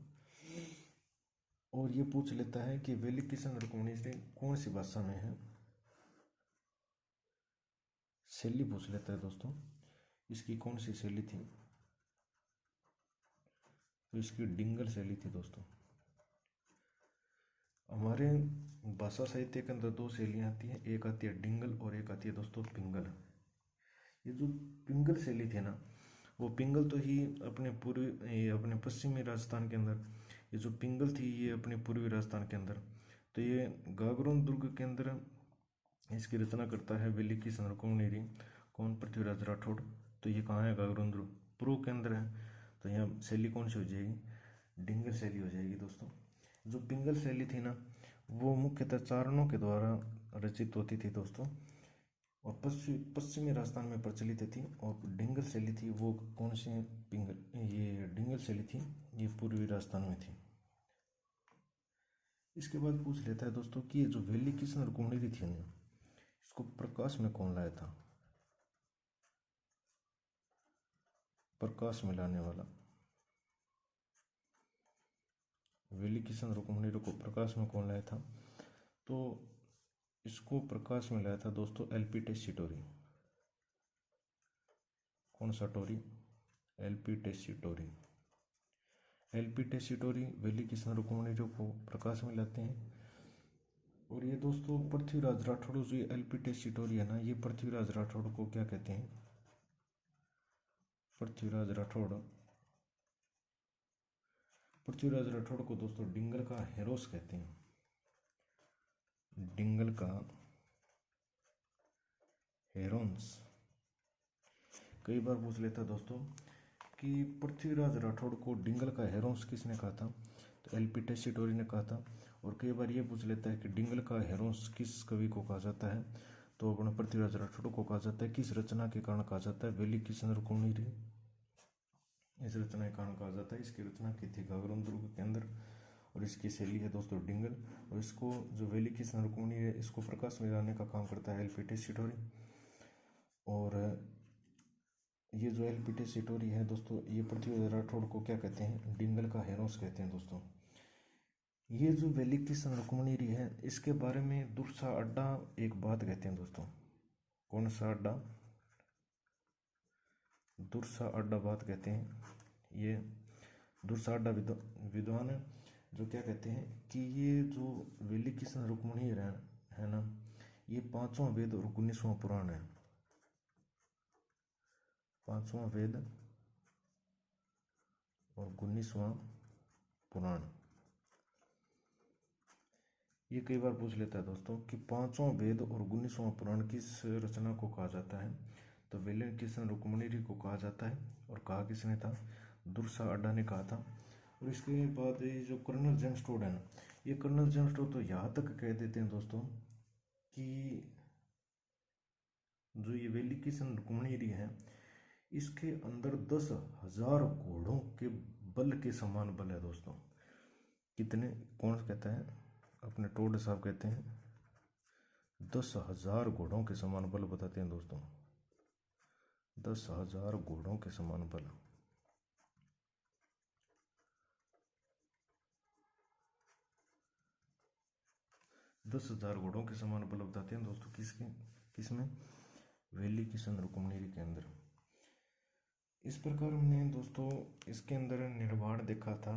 और ये पूछ लेता है कि वेली किशन रुक्मणीरी कौन सी भाषा में है, शैली पूछ लेता है दोस्तों, इसकी कौन सी शैली थी, तो इसकी डिंगल शैली थी दोस्तों। हमारे भाषा साहित्य के अंदर 2 शैलियाँ आती हैं, एक आती है डिंगल और एक आती है दोस्तों पिंगल। ये जो पिंगल शैली थी ना, वो पिंगल तो ही अपने पश्चिमी राजस्थान के अंदर, ये जो पिंगल थी ये अपने पूर्वी राजस्थान के अंदर। तो ये गागरोन दुर्ग के अंदर इसकी रचना करता है वेली किशन रुक्मणीरी, कौन, पृथ्वीराज राठौड़। तो ये कहाँ है गागरोन दुर्ग? पूर्व के अंदर है। तो यहाँ शैली कौन सी हो जाएगी? डिंगल शैली हो जाएगी दोस्तों। जो पिंगल शैली थी ना, वो मुख्यतः चारणों के द्वारा रचित होती थी दोस्तों, और पश्चिमी राजस्थान में प्रचलित थी। और डिंगल शैली थी वो कौन सी? ये डिंगल शैली थी, ये पूर्वी राजस्थान में थी। इसके बाद पूछ लेता है दोस्तों कि ये जो वेली किशन और कुंडली थी ना, इसको प्रकाश में कौन लाया था? प्रकाश में लाने वाला वेली किशन रुक्मणी को प्रकाश में कौन लाया था? तो इसको प्रकाश में लाया था दोस्तों एलपी टेस्सीटोरी। कौन सा टोरी? L P Tessitori. L P Tessitori Veli Kishan Rukmani को प्रकाश में लाते हैं। और ये दोस्तों पृथ्वीराज राठौड़, जो एलपी टेस्सीटोरी है ना, ये पृथ्वीराज राठौड़ को क्या कहते हैं? पृथ्वीराज राठौड़ को दोस्तों डिंगल का हेरोस कहते हैं। डिंगल का हेरोन्स। कई बार पूछ लेता दोस्तों कि पृथ्वीराज राठौड़ को डिंगल का हेरोन्स किसने कहा था? तो एलपी टेस्सीटोरी ने कहा था। और कई बार ये पूछ लेता है कि डिंगल का हेरोन्स किस कवि को कहा जाता है? तो अपना पृथ्वीराज राठौड़ को कहा जाता है। किस रचना के कारण कहा जाता है? वेली किशन रुक्मणी, इस रचना के कारण कहा जाता है। इसकी रचना की थी गागरोन दुर्ग के अंदर, और इसकी शैली है दोस्तों डिंगल। और इसको जो वेली किशन रुक्मणी है, इसको प्रकाश में लाने का काम करता है एलपी टेस्सीटोरी। और ये जो एलपी टेस्सीटोरी है दोस्तों, ये पृथ्वीराज राठौड़ को क्या कहते हैं? डिंगल का हेरोस कहते हैं दोस्तों। ये जो वेली किशन रुक्मणी है, इसके बारे में दुर्सा अड्डा एक बात कहते हैं दोस्तों। कौन सा अड्डा? दुर्सा अड्डा बात कहते हैं। ये दुर्सा अड्डा विद्वान है, जो क्या कहते हैं कि ये जो वेली किशन रुक्मणी है ना, ये 5वां वेद और 19वां पुराण है। 5वां वेद और 19वां पुराण। ये कई बार पूछ लेता है दोस्तों कि 5वां वेद और 19वां पुराण किस रचना को कहा जाता है? तो वेली किशन रुक्मणी को कहा जाता है। और कहा किसने था? दुर्सा अड्डा ने कहा था। और इसके बाद ये जो कर्नल जेम्स टोड है ना, ये कर्नल जेम्स टोड तो यहाँ तक कह देते हैं दोस्तों कि जो ये वेली किशन रुक्मणी है, इसके अंदर 10,000 घोड़ों के बल के समान बल है दोस्तों। कितने? कौन कहता है? अपने टोड साहब कहते हैं 10,000 घोड़ों के समान बल बताते हैं दोस्तों। 10,000 घोड़ों के समान बल। दस हजार घोड़ों के समान बल बताते हैं दोस्तों। किसमें? वेली किशन रुक्मणी के अंदर। इस प्रकार हमने दोस्तों इसके अंदर निर्माण देखा था,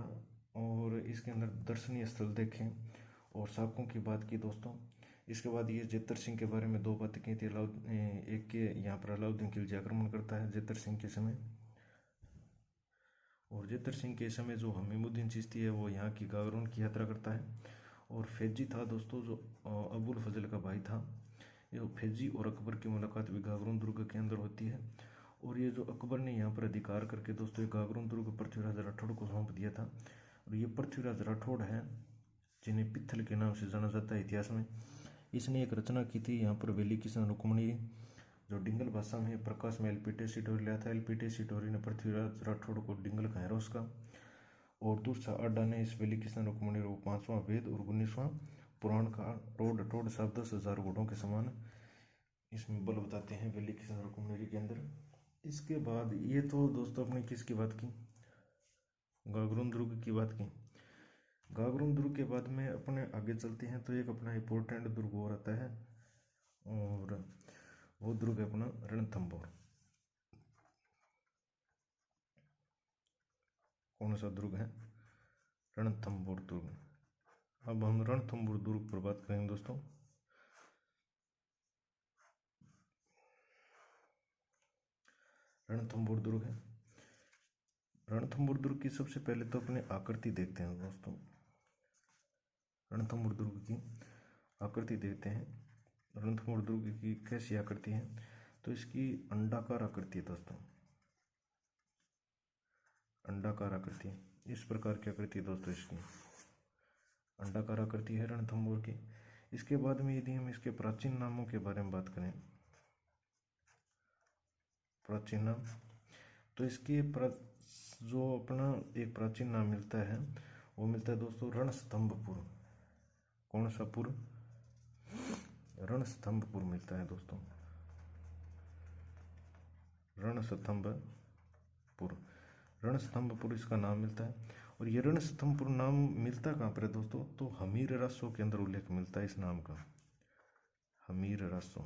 और इसके अंदर दर्शनीय स्थल देखे, और शाकों की बात की दोस्तों। इसके बाद ये जेतर सिंह के बारे में 2 बातें की थी। एक के यहाँ पर अलाउद्दीन खिलजी आक्रमण करता है जेतर सिंह के समय, और जेतर सिंह के समय जो हमीमुद्दीन चिश्ती है वो यहाँ की गागरोन की यात्रा करता है। और फैजी था दोस्तों, जो अबुल फजल का भाई था। ये फैजी और अकबर की मुलाकात भी गागरोन दुर्ग के अंदर होती है। और ये जो अकबर ने यहाँ पर अधिकार करके दोस्तों ये गागरोन दुर्ग पृथ्वीराज राठौड़ को सौंप दिया था। और ये पृथ्वीराज राठौड़ है जिन्हें पित्थल के नाम से जाना जाता है इतिहास में। इसने एक रचना की थी यहाँ पर वेली किशन रुक्मणी, जो डिंगल भाषा में प्रकाश में एलपी टेस्सीटोरी लिया था। एलपी टेस्सीटोरी ने पृथ्वीराज राठौड़ को डिंगल का हेरोस का, और दुर्सा अड्डा ने इस वेली किशन रुक्मणी को 5वां वेद और 19वां पुराण का टोड साहब 10,000 घोड़ों के समान इसमें बल बताते हैं वेली किशन रुक्मणी के अंदर। इसके बाद ये तो दोस्तों अपने किसकी बात की? गागरोन दुर्ग की बात की। गागरोन दुर्ग के बाद में अपने आगे चलते हैं तो एक अपना इम्पोर्टेंट दुर्ग और आता है, और वो दुर्ग है अपना रणथंभौर। कौन सा दुर्ग है? रणथंभौर दुर्ग। अब हम रणथंभौर दुर्ग पर बात करेंगे दोस्तों। रणथंभौर दुर्ग है। रणथंभौर दुर्ग की सबसे पहले तो अपने आकृति देखते हैं दोस्तों। रणथंभौर दुर्ग की आकृति देखते हैं। रणथंभौर दुर्ग की कैसी आकृति है? तो इसकी अंडाकार आकृति है दोस्तों। अंडाकार आकृति, इस प्रकार की आकृति दोस्तों इसकी अंडाकार आकृति है रणथंभौर की। इसके बाद में यदि हम इसके प्राचीन नामों के बारे में बात करें, प्राचीन नाम, तो इसके जो अपना एक प्राचीन नाम मिलता है वो मिलता है दोस्तों रणस्तंभपुर। कौन सा पुर? रणस्तंभपुर मिलता है दोस्तों, रणस्तंभपुर, रणस्तंभपुर इसका नाम मिलता है। और ये रणस्तंभपुर नाम मिलता कहाँ पर है दोस्तों? तो हमीर रासों के अंदर उल्लेख मिलता है इस नाम का, हमीर रासों।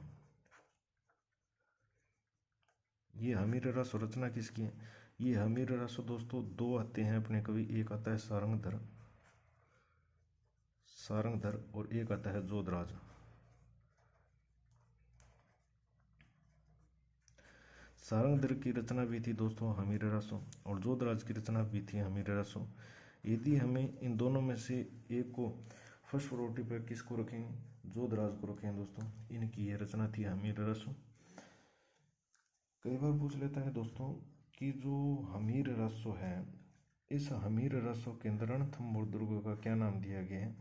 ये हमीर रासों रचना किसकी है? ये हमीर रासों दोस्तों दो आते हैं अपने कवि, एक आता है सारंगधर, सारंगधर, और एक आता है जोधराज। सारंगधर की रचना भी थी दोस्तों हमीर रासों, और जोधराज की रचना भी थी हमीर रासों। यदि हमें इन दोनों में से एक को फर्स्ट प्रायोरिटी पर किसको रखेंगे? जोधराज को रखेंगे दोस्तों। इनकी ये रचना थी हमीर रासों। कई बार पूछ लेता है दोस्तों कि जो हमीर रासों है, इस हमीर रासों के अंदर रणथंभौर दुर्ग का क्या नाम दिया गया है?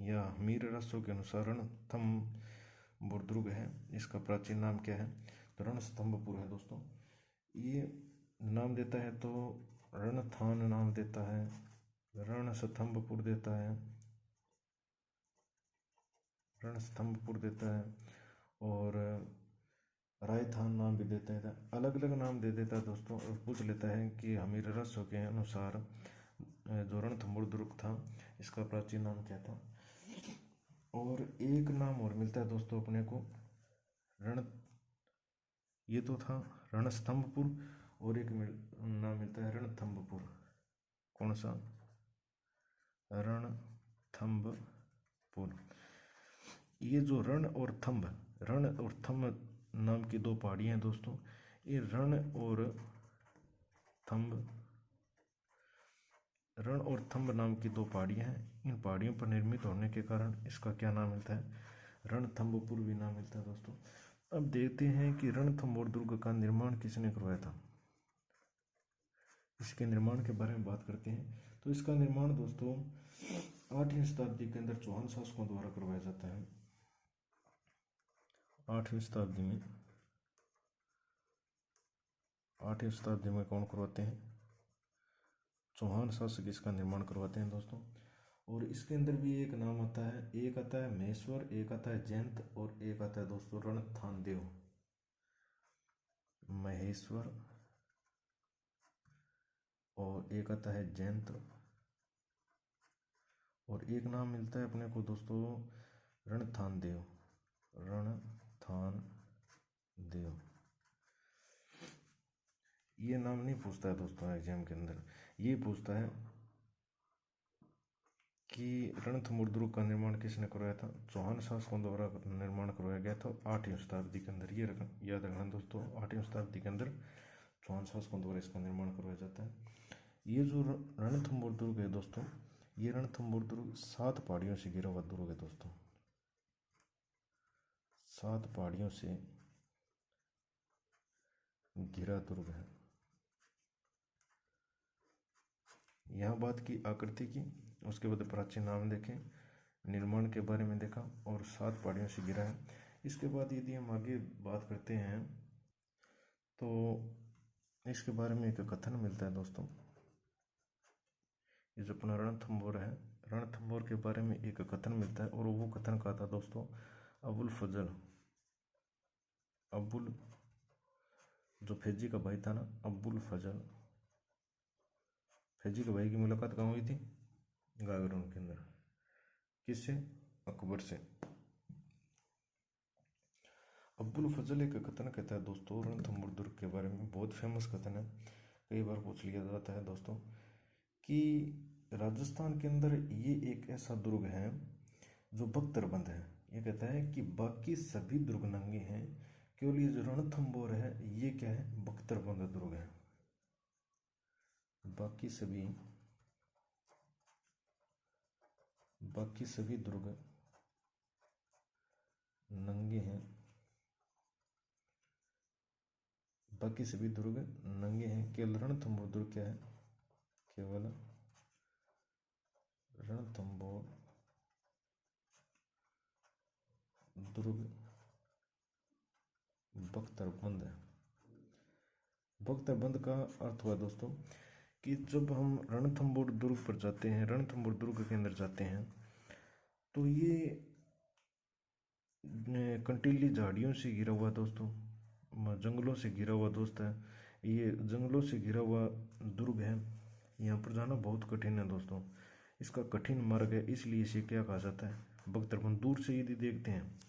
या हमीर रासों के अनुसार रणथंभौर दुर्ग है, इसका प्राचीन नाम क्या है? तो रणस्तंभपुर है दोस्तों। ये नाम देता है तो रणथान नाम देता है, रणस्तंभपुर देता है, रणस्तंभपुर देता है, और रायथान नाम भी देता है। अलग अलग नाम दे देता है दोस्तों, और पूछ लेता है कि हमीर रासों के अनुसार जो रणथंभौर दुर्ग था इसका प्राचीन नाम क्या था। और एक नाम और मिलता है दोस्तों अपने को, रण, ये तो था रणस्तंभपुर, और एक नाम मिलता है रणथंभपुर। कौन सा? रणथंभपुर। ये जो रण और थंब नाम की दो पहाड़ियां हैं दोस्तों। ये रण और थंब नाम की दो पहाड़ियां हैं। इन पहाड़ियों पर निर्मित होने के कारण इसका क्या नाम मिलता है? रणथंभपुर भी नाम मिलता है दोस्तों। अब देखते हैं कि रणथंभौर दुर्ग का निर्माण किसने करवाया था। इसके निर्माण के बारे में बात करते हैं। तो इसका निर्माण दोस्तों 8वीं शताब्दी के अंदर चौहान शासकों द्वारा करवाया जाता है। 8वीं शताब्दी में कौन करवाते हैं? चौहान शासक इसका निर्माण करवाते हैं दोस्तों। और इसके अंदर भी एक नाम आता है, एक आता है महेश्वर, एक आता है जयंत, और एक आता है दोस्तों रणथानदेव। महेश्वर और एक आता है जयंत, और एक नाम मिलता है अपने को दोस्तों रणथानदेव, रणथानदेव। ये नाम नहीं पूछता है दोस्तों एग्जाम के अंदर, ये पूछता है कि रणथंभौर दुर्ग का निर्माण किसने करवाया था? चौहान शासकों द्वारा निर्माण करवाया गया था 8वीं शताब्दी के अंदर। ये याद रखना दोस्तों, 8वीं शताब्दी के अंदर चौहान शासकों द्वारा इसका निर्माण करवाया जाता है। ये जो रणथंभौर दुर्ग है दोस्तों, ये रणथंभौर दुर्ग 7 पहाड़ियों से घिरा हुआ दुर्ग है दोस्तों, 7 पहाड़ियों से घिरा दुर्ग है। यहाँ बात की आकृति की, उसके बाद प्राचीन नाम देखें, निर्माण के बारे में देखा, और 7 पहाड़ियों से घिरा है। इसके बाद यदि हम आगे बात करते हैं तो इसके बारे में एक कथन मिलता है दोस्तों। ये जो अपना रणथंभौर है, रणथंभौर के बारे में एक कथन मिलता है, और वो कथन का था दोस्तों अबुल जो फैजी का भाई था ना, अबुल फजल, फैजी के भाई की मुलाकात कहाँ हुई थी? गागरोन के अंदर। किससे? अकबर से। अबुल फजल एक कथन कहता है दोस्तों रणथंभौर दुर्ग के बारे में, बहुत फेमस कथन है, कई बार पूछ लिया जाता है दोस्तों, कि राजस्थान के अंदर ये एक ऐसा दुर्ग है जो बख्तरबंद है। ये कहता है कि बाकी सभी दुर्ग नंगे हैं, केवल ये जो रणथंभौर है ये क्या है? बख्तरबंद दुर्ग है। बाकी सभी दुर्ग नंगे हैं, केवल रणथंभौर दुर्ग क्या है? केवल रणथंभौर दुर्ग बख्तरबंद है। बख्तरबंद का अर्थ हुआ दोस्तों कि जब हम रणथंभौर दुर्ग पर जाते हैं, रणथंभौर दुर्ग के अंदर जाते हैं, तो ये कंटीली झाड़ियों से घिरा हुआ दोस्तों, जंगलों से घिरा हुआ दोस्त है। ये जंगलों से घिरा हुआ दुर्ग है। यहाँ पर जाना बहुत कठिन है दोस्तों। इसका कठिन मार्ग है, इसलिए इसे क्या कहा जाता है, बख्तरबंद। दूर से यदि देखते हैं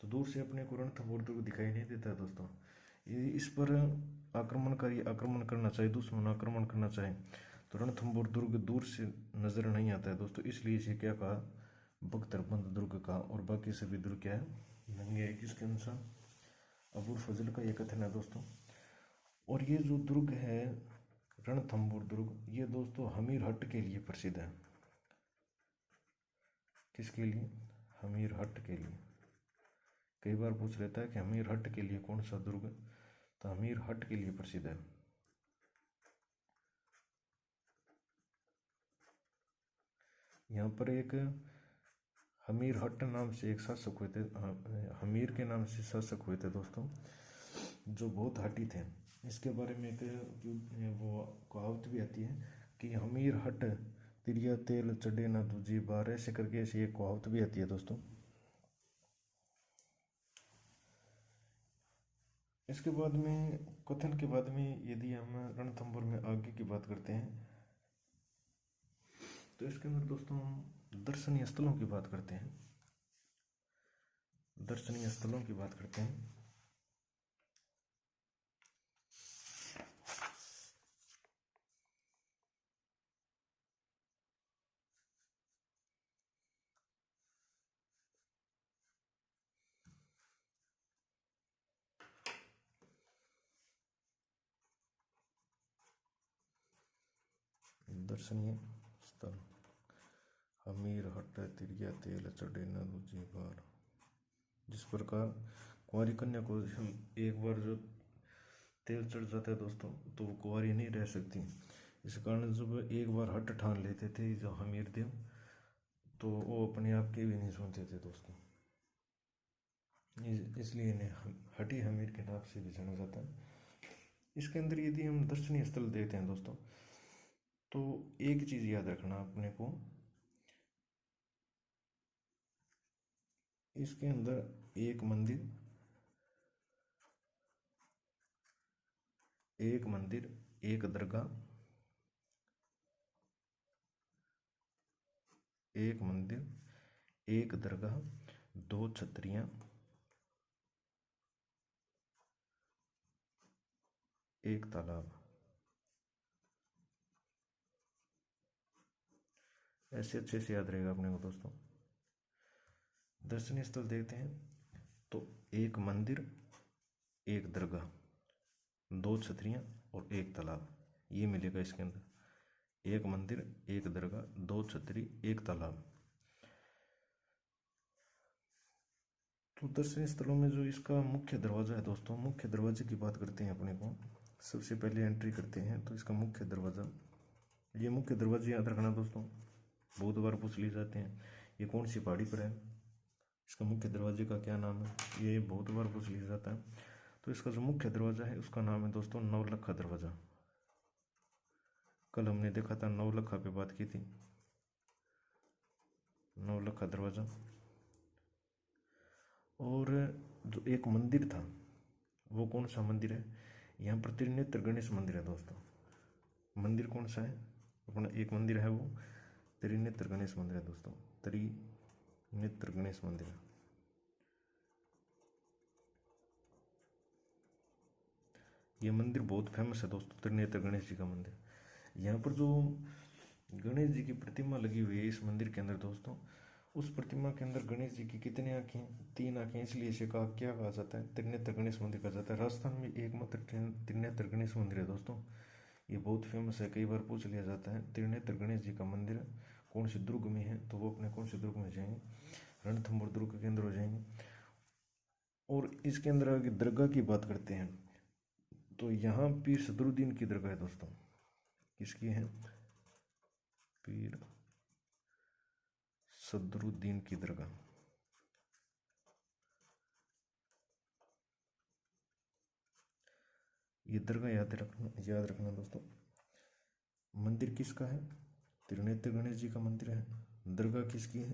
तो दूर से अपने को रणथंभौर दुर्ग दिखाई नहीं देता है दोस्तों। यदि इस पर आक्रमणकारी आक्रमण करना चाहे, दुश्मन आक्रमण करना चाहे, तो रणथंभौर दुर्ग दूर से नजर नहीं आता है दोस्तों, इसलिए इसे क्या कहा, बख्तरबंद दुर्ग का। और बाकी सभी दुर्ग क्या है, नंगे है। किसके अनुसार, अबुल फजल का यह कथन है दोस्तों। और ये जो दुर्ग है रणथंभौर दुर्ग, ये दोस्तों हमीर हट के लिए प्रसिद्ध है। किसके लिए, हमीर हट के लिए। कई बार पूछ लेता है कि हमीर हट के लिए कौन सा दुर्ग, तो हमीर हट के लिए प्रसिद्ध है। यहाँ पर एक हमीर हट नाम से एक शासक हुए थे, हमीर के नाम से शासक हुए थे दोस्तों, जो बहुत हठी थे। इसके बारे में एक वो कहावत भी आती है कि हमीर हट तिरिया तेल चढ़े ना दूजी बार, ऐसे करके ऐसी एक कहावत भी आती है दोस्तों। इसके बाद में, कथन के बाद में, यदि हम रणथंभौर में आगे की बात करते हैं, तो इसके अंदर दोस्तों हम दर्शनीय स्थलों की बात करते हैं। दर्शनीय स्थलों की बात करते हैं। दर्शनीय स्थल, हमीर हट तिरिया तेल चढ़े न दूजी बार। जिस प्रकार कुंवारी कन्या को हम एक बार जो तेल चढ़ जाता है दोस्तों, तो वो कुंवारी नहीं रह सकती। इस कारण जब एक बार हट ठान लेते थे जो हमीर देव, तो वो अपने आप के भी नहीं सुनते थे दोस्तों। इसलिए इन्हें हटी हमीर के नाम से भी जाना जाता है। इसके अंदर यदि हम दर्शनीय स्थल देखते हैं दोस्तों, तो एक चीज याद रखना अपने को, इसके अंदर एक मंदिर, एक दरगाह, एक मंदिर, एक दरगाह, दो छतरियां, एक तालाब। ऐसे अच्छे से याद रहेगा अपने को दोस्तों। दर्शनीय स्थल देखते हैं तो एक मंदिर, एक दरगाह, दो छतरियां और एक तालाब, ये मिलेगा इसके अंदर। एक मंदिर, एक दरगाह, दो छतरी, एक तालाब। तो दर्शनीय स्थलों में जो इसका मुख्य दरवाज़ा है दोस्तों, मुख्य दरवाजे की बात करते हैं अपने को। सबसे पहले एंट्री करते हैं तो इसका मुख्य दरवाज़ा, ये मुख्य दरवाजे याद रखना दोस्तों, बहुत बार पूछ लिए जाते हैं। ये कौन सी पहाड़ी पर है, इसका मुख्य दरवाजे का क्या नाम है, ये बहुत बार पूछ लिया जाता है। तो इसका जो मुख्य दरवाज़ा है उसका नाम है दोस्तों नवलखा दरवाज़ा। कल हमने देखा था, नवलखा पे बात की थी, नवलखा दरवाज़ा। और जो एक मंदिर था, वो कौन सा मंदिर है, यहाँ पर त्रिनेत्र गणेश मंदिर है दोस्तों। मंदिर कौन सा है अपना, एक मंदिर है वो त्रिनेत्र गणेश मंदिर है दोस्तों, त्रिनेत्र गणेश मंदिर है। ये मंदिर बहुत फेमस है दोस्तों, त्रिनेत्र गणेश जी का मंदिर। यहाँ पर जो गणेश जी की प्रतिमा लगी हुई है इस मंदिर के अंदर दोस्तों, उस प्रतिमा के अंदर गणेश जी की कितनी आंखें, तीन आंखें, इसलिए इसे क्या कहा जाता है, त्रिनेत्र गणेश मंदिर कहा जाता है। राजस्थान में एकमात्र त्रिनेत्र गणेश मंदिर है दोस्तों, ये बहुत फेमस है। कई बार पूछ लिया जाता है त्रिनेत्र गणेश जी का मंदिर कौन से दुर्ग में है, तो वो अपने कौन से दुर्ग में जाएंगे, रणथंभौर दुर्ग के अंदर हो जाएंगे। और इसके अंदर अगर दरगाह की बात करते हैं तो यहाँ पीर सदरुद्दीन की दरगाह है दोस्तों। किसकी है, पीर सदरुद्दीन की दरगाह। ये दरगाह याद रखना दोस्तों। मंदिर किसका है? त्रिनेत्र गणेश जी का मंदिर है। दरगाह किसकी है?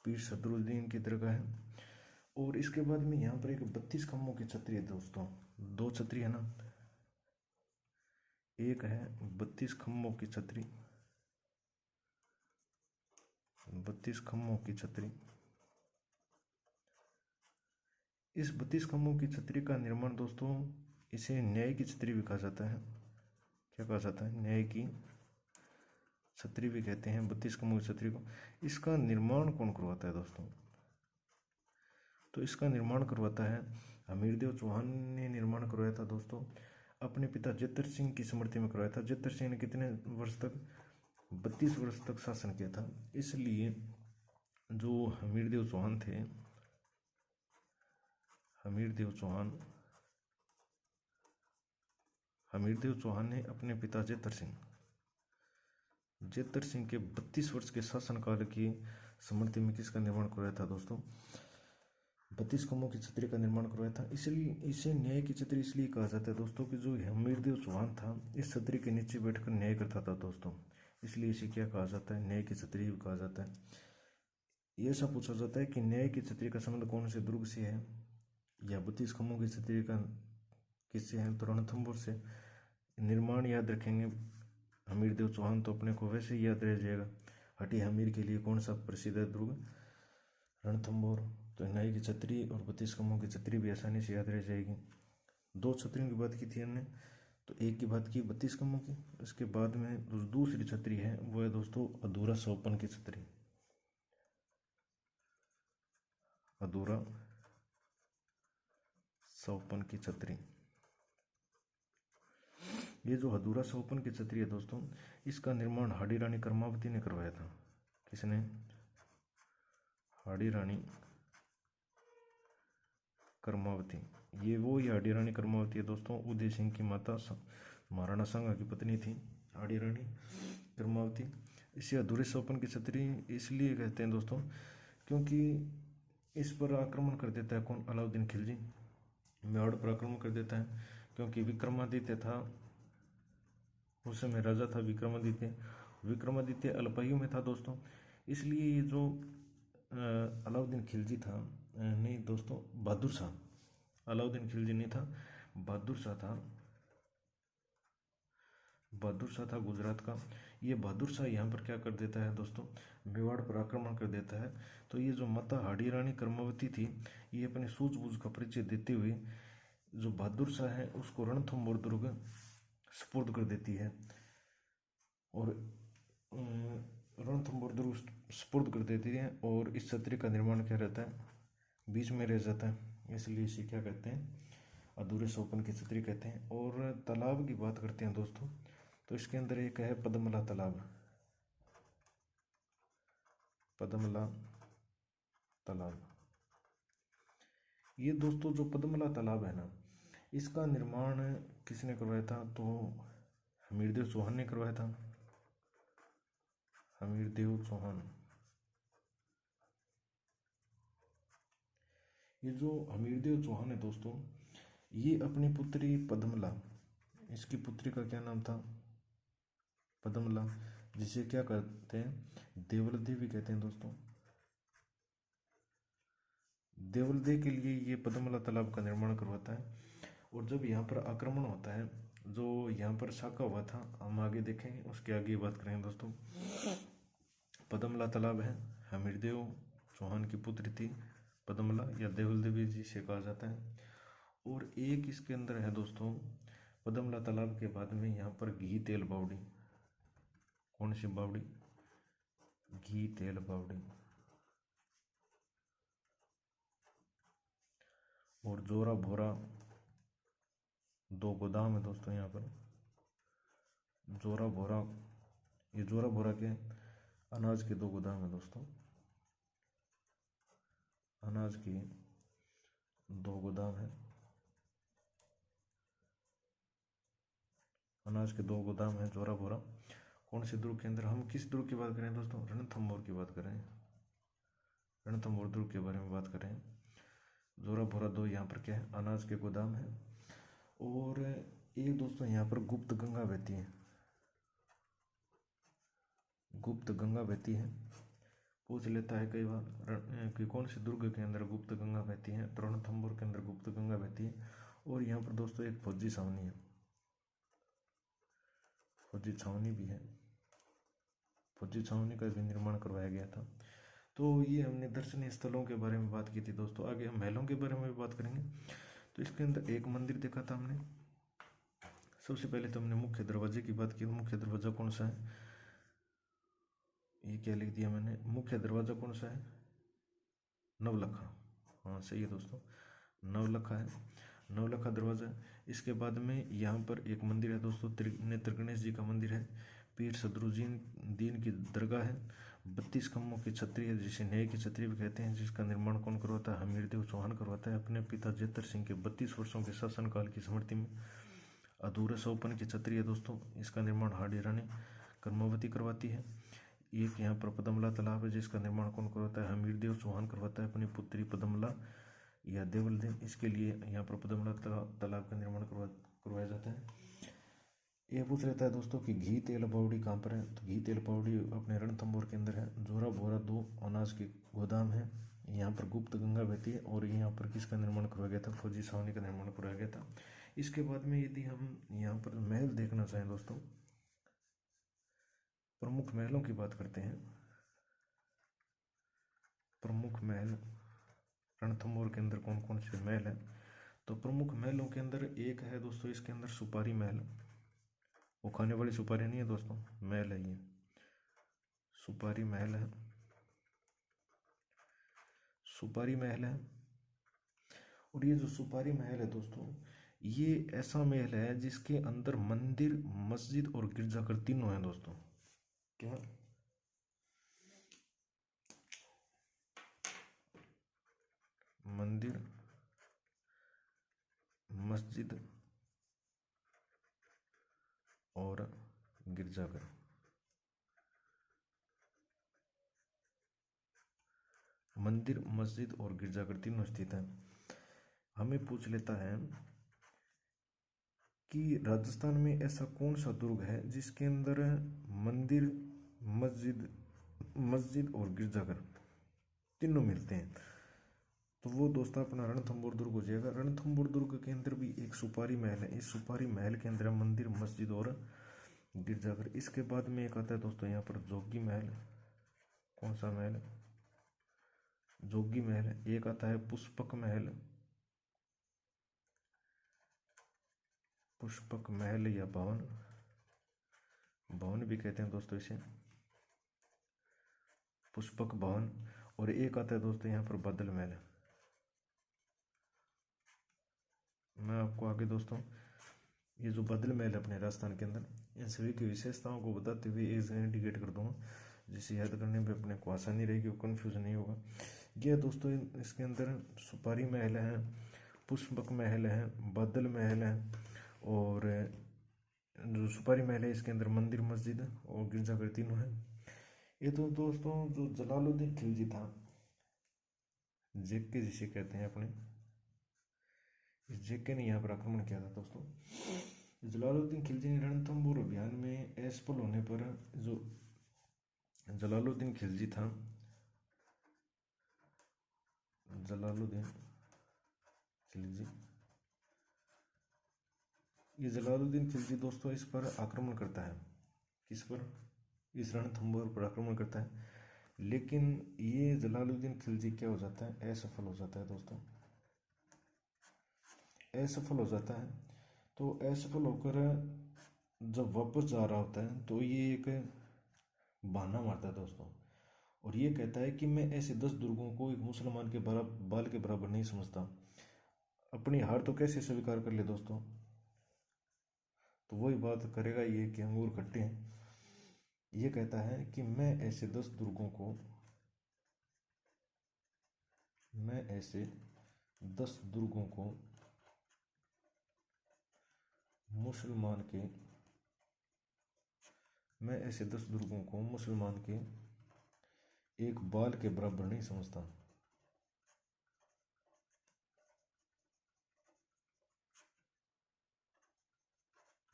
पीर सदरुद्दीन की दरगाह है। और इसके बाद में यहाँ पर एक 32 खम्भों की छतरी है दोस्तों। 2 छतरी है ना, एक है 32 खम्भों की छतरी, 32 खम्भों की छतरी। इस 32 खम्भों की छतरी का निर्माण दोस्तों, इसे न्याय की छतरी भी कहा जाता है। क्या कहा जाता है? न्याय की छतरी भी कहते हैं 32 खम्भों की छतरी को। इसका निर्माण कौन करवाता है दोस्तों? तो इसका निर्माण करवाता है हमीरदेव चौहान ने निर्माण करवाया था दोस्तों। अपने पिता जतर सिंह की स्मृति में करवाया था। जतर सिंह ने कितने वर्ष तक? 32 वर्ष तक शासन किया था। इसलिए जो हमीरदेव चौहान थे, हमीरदेव चौहान ने अपने पिता जेतर सिंह के 32 वर्ष के शासनकाल की स्मृति में किसका निर्माण करवाया था दोस्तों? 32 खम्भों की छतरी का निर्माण करवाया था। इसलिए इसे न्याय की छतरी इसलिए कहा जाता है दोस्तों कि जो हमीरदेव चौहान था इस छतरी के नीचे बैठकर न्याय करता था दोस्तों। इसलिए इसे क्या कहा जाता है? न्याय की छतरी कहा जाता है। ये ऐसा पूछा जाता है कि न्याय की छतरी का संबंध कौन से दुर्ग से है, या 32 खम्भों की छतरी का किससे है? तो रणथंभौर से। निर्माण याद रखेंगे हमीरदेव चौहान तो अपने को वैसे ही याद रह जाएगा। हटी हमीर के लिए कौन सा प्रसिद्ध है दुर्ग? रणथंभौर। तो न्याय की छतरी और 32 खम्भों की छतरी भी आसानी से याद रह जाएगी। 2 छतरियों की बात की थी हमने, तो एक की बात की 32 खम्भों की। इसके बाद में जो दूसरी छतरी है वो है दोस्तों अधूरा सौपन की छतरी। अधूरा सौपन की छतरी। ये जो अधूरा सौपन की छतरी है दोस्तों, इसका निर्माण हाड़ी रानी कर्मावती ने करवाया था। किसने? हाड़ी रानी कर्मावती। ये वो ही हाड़ी रानी कर्मावती है दोस्तों, उदय सिंह की माता महाराणा सांगा की पत्नी थी हाड़ी रानी कर्मावती। इसे अधूरे सौपन की छतरी इसलिए कहते हैं दोस्तों क्योंकि इस पर आक्रमण कर देता है कौन? अलाउद्दीन खिलजी मेवाड़ पर आक्रमण कर देता है। क्योंकि विक्रमादित्य था उस समय, राजा था विक्रमादित्य अल्पायु में था दोस्तों। इसलिए ये जो अलाउद्दीन खिलजी था, नहीं दोस्तों, बहादुर शाह, अलाउद्दीन खिलजी नहीं था, बहादुर शाह था गुजरात का। ये बहादुर शाह यहाँ पर क्या कर देता है दोस्तों? मेवाड़ पर आक्रमण कर देता है। तो ये जो माता हाड़ी रानी कर्मावती थी, ये अपने सूझबूझ का परिचय देते हुए जो बहादुर शाह है उसको रणथंभौर दुर्ग सुपुर्द कर देती है, और रणथंभौर दुर्ग सुपुर्द कर देती है। और इस छतरी का निर्माण क्या रहता है? बीच में रह जाता है। इसलिए इसे क्या कहते हैं? अधूरे सौपन की छतरी कहते हैं। और तालाब की बात करते हैं दोस्तों, तो इसके अंदर एक है पद्मला तालाब। पद्मला तालाब। ये दोस्तों जो पद्मला तालाब है ना, इसका निर्माण किसने करवाया था? तो हमीरदेव चौहान ने करवाया था। हमीरदेव चौहान। ये जो हमीरदेव चौहान है दोस्तों, ये अपनी पुत्री पद्मला, इसकी पुत्री का क्या नाम था? पद्मला, जिसे क्या कहते हैं? देवल देवी कहते हैं दोस्तों। देवलदे के लिए ये पद्मला तालाब का निर्माण करवाता है। और जब यहाँ पर आक्रमण होता है, जो यहाँ पर साका हुआ था, हम आगे देखेंगे, उसके आगे बात करेंगे दोस्तों। पद्मला तालाब है, हमीरदेव चौहान की पुत्री थी पद्मला, या देवल देवी जी से कहा जाता है। और एक इसके अंदर है दोस्तों, पद्मला तालाब के बाद में यहाँ पर घी तेल बावड़ी। कौन सी बावड़ी? घी तेल बावड़ी। और जोरा भोरा 2 गोदाम है दोस्तों यहाँ पर। जोरा भोरा, ये जोरा भोरा के अनाज के 2 गोदाम है दोस्तों। अनाज के 2 गोदाम है। अनाज के 2 गोदाम है जोरा भोरा। कौन से दुर्ग के अंदर, हम किस दुर्ग की बात करें दोस्तों, रणथंभौर की बात करें, रणथंभौर दुर्ग के बारे में बात करें। जोरा भोरा 2 यहाँ पर क्या है, अनाज के गोदाम है। और एक दोस्तों यहाँ पर गुप्त गंगा बहती है, गुप्त गंगा बहती है। पूछ लेता है कई बार कि कौन से दुर्ग के अंदर गुप्त गंगा बहती है, तो रणथंभौर के अंदर गुप्त गंगा बहती है। और यहाँ पर दोस्तों एक फौजी छावनी है, फौजी छावनी भी है, फौजी छावनी का भी निर्माण करवाया गया था। तो ये हमने दर्शनीय स्थलों के बारे में बात की थी दोस्तों। आगे हम महलों के बारे में भी बात करेंगे। तो इसके अंदर एक मंदिर देखा था हमने। सबसे पहले तो हमने मुख्य दरवाजे की बात की। मुख्य दरवाजा कौन सा है, ये क्या लिख दिया मैंने, मुख्य दरवाजा कौन सा है, नवलखा। हाँ सही है दोस्तों, नवलखा है, नवलखा दरवाजा। इसके बाद में यहाँ पर एक मंदिर है दोस्तों, नेत्र गणेश जी का मंदिर है। पीर सदरुद्दीन दीन की दरगाह है। 32 खम्भों की छतरी है, जिसे न्याय की छतरी भी कहते हैं, जिसका निर्माण कौन करवाता है, हमीरदेव चौहान करवाता है। अपने पिता जेतर सिंह के 32 वर्षों के शासनकाल की स्मृति में अधूरे सौपन की छतरी है दोस्तों, इसका निर्माण हाड़ी रानी कर्मावती करवाती है। एक यहाँ पर पदमला तालाब है, जिसका निर्माण कौन करवाता है, हमीरदेव चौहान करवाता है अपनी पुत्री पदमला या देवलदेव, इसके लिए यहाँ पर पदमला तालाब का निर्माण करवाया जाता है। ये पूछ लेता है दोस्तों कि घी तेल पाउडी कहाँ पर है, तो घी तेल पाउडी अपने रणथंभौर के अंदर है। जोरा भोरा 2 अनाज के गोदाम है। यहाँ पर गुप्त गंगा बहती है। और यहाँ पर किसका निर्माण करवाया गया था, फौजी छावनी का निर्माण करवाया गया था। इसके बाद में यदि हम यहाँ पर महल देखना चाहें दोस्तों, प्रमुख महलों की बात करते हैं। प्रमुख महल रणथंभौर के अंदर कौन कौन से महल हैं, तो प्रमुख महलों के अंदर एक है दोस्तों, इसके अंदर सुपारी महल। वो खाने वाली सुपारी नहीं है दोस्तों, महल है ये, सुपारी महल है, सुपारी महल है। और ये जो सुपारी महल है दोस्तों, ये ऐसा महल है जिसके अंदर मंदिर, मस्जिद और गिरजाघर तीनों हैं दोस्तों। क्या, मंदिर, मस्जिद और गिरजाघर, मंदिर, मस्जिद और गिरजाघर तीनों स्थित हैं। हमें पूछ लेता है कि राजस्थान में ऐसा कौन सा दुर्ग है जिसके अंदर मंदिर, मस्जिद और गिरजाघर तीनों मिलते हैं, तो वो दोस्तों अपना रणथंभौर दुर्ग हो जाएगा। रणथंभौर दुर्ग के अंदर भी एक सुपारी महल है। इस सुपारी महल के अंदर मंदिर, मस्जिद और गिरजाघर। इसके बाद में एक आता है दोस्तों यहाँ पर जोगी महल। कौन सा महल, जोगी महल। एक आता है पुष्पक महल, पुष्पक महल या भवन, भवन भी कहते हैं दोस्तों इसे, पुष्पक भवन। और एक आता है दोस्तों यहाँ पर बदल महल। मैं आपको आगे दोस्तों ये जो बदल महल है अपने राजस्थान के अंदर, इन सभी की विशेषताओं को बताते हुए एक जगह इंडिकेट कर दूंगा, जिसे याद करने में अपने को आसानी रहेगी, वो कन्फ्यूज नहीं होगा। यह दोस्तों इसके अंदर सुपारी महल है, पुष्पक महल है, बदल महल है, और जो सुपारी महल है इसके अंदर मंदिर, मस्जिद और गिरजाघर तीनों हैं। ये तो दोस्तों जो जलालुद्दीन खिलजी था, जेके जिसे कहते हैं अपने, इस जेके ने यहाँ पर आक्रमण किया था दोस्तों। जलालुद्दीन खिलजी ने रणथंभौर अभियान में असफल होने पर जो जलालुद्दीन खिलजी था, जलालुद्दीन खिलजी, ये जलालुद्दीन खिलजी दोस्तों इस पर आक्रमण करता है। किस पर, इस रणथंभौर पर आक्रमण करता है। लेकिन ये जलालुद्दीन खिलजी क्या हो जाता है, असफल हो जाता है दोस्तों, असफल हो जाता है। तो असफल होकर जब वापस जा रहा होता है तो ये एक बहाना मारता है दोस्तों, और ये कहता है कि मैं ऐसे 10 दुर्गों को एक मुसलमान के बाल के बराबर नहीं समझता। अपनी हार तो कैसे स्वीकार कर ले दोस्तों, तो वही बात करेगा ये कि अंगूर खट्टे हैं। ये कहता है कि मैं ऐसे 10 दुर्गों को, मैं ऐसे 10 दुर्गों को मुसलमान के मैं ऐसे 10 दुर्गों को मुसलमान के एक बाल के बराबर नहीं समझता।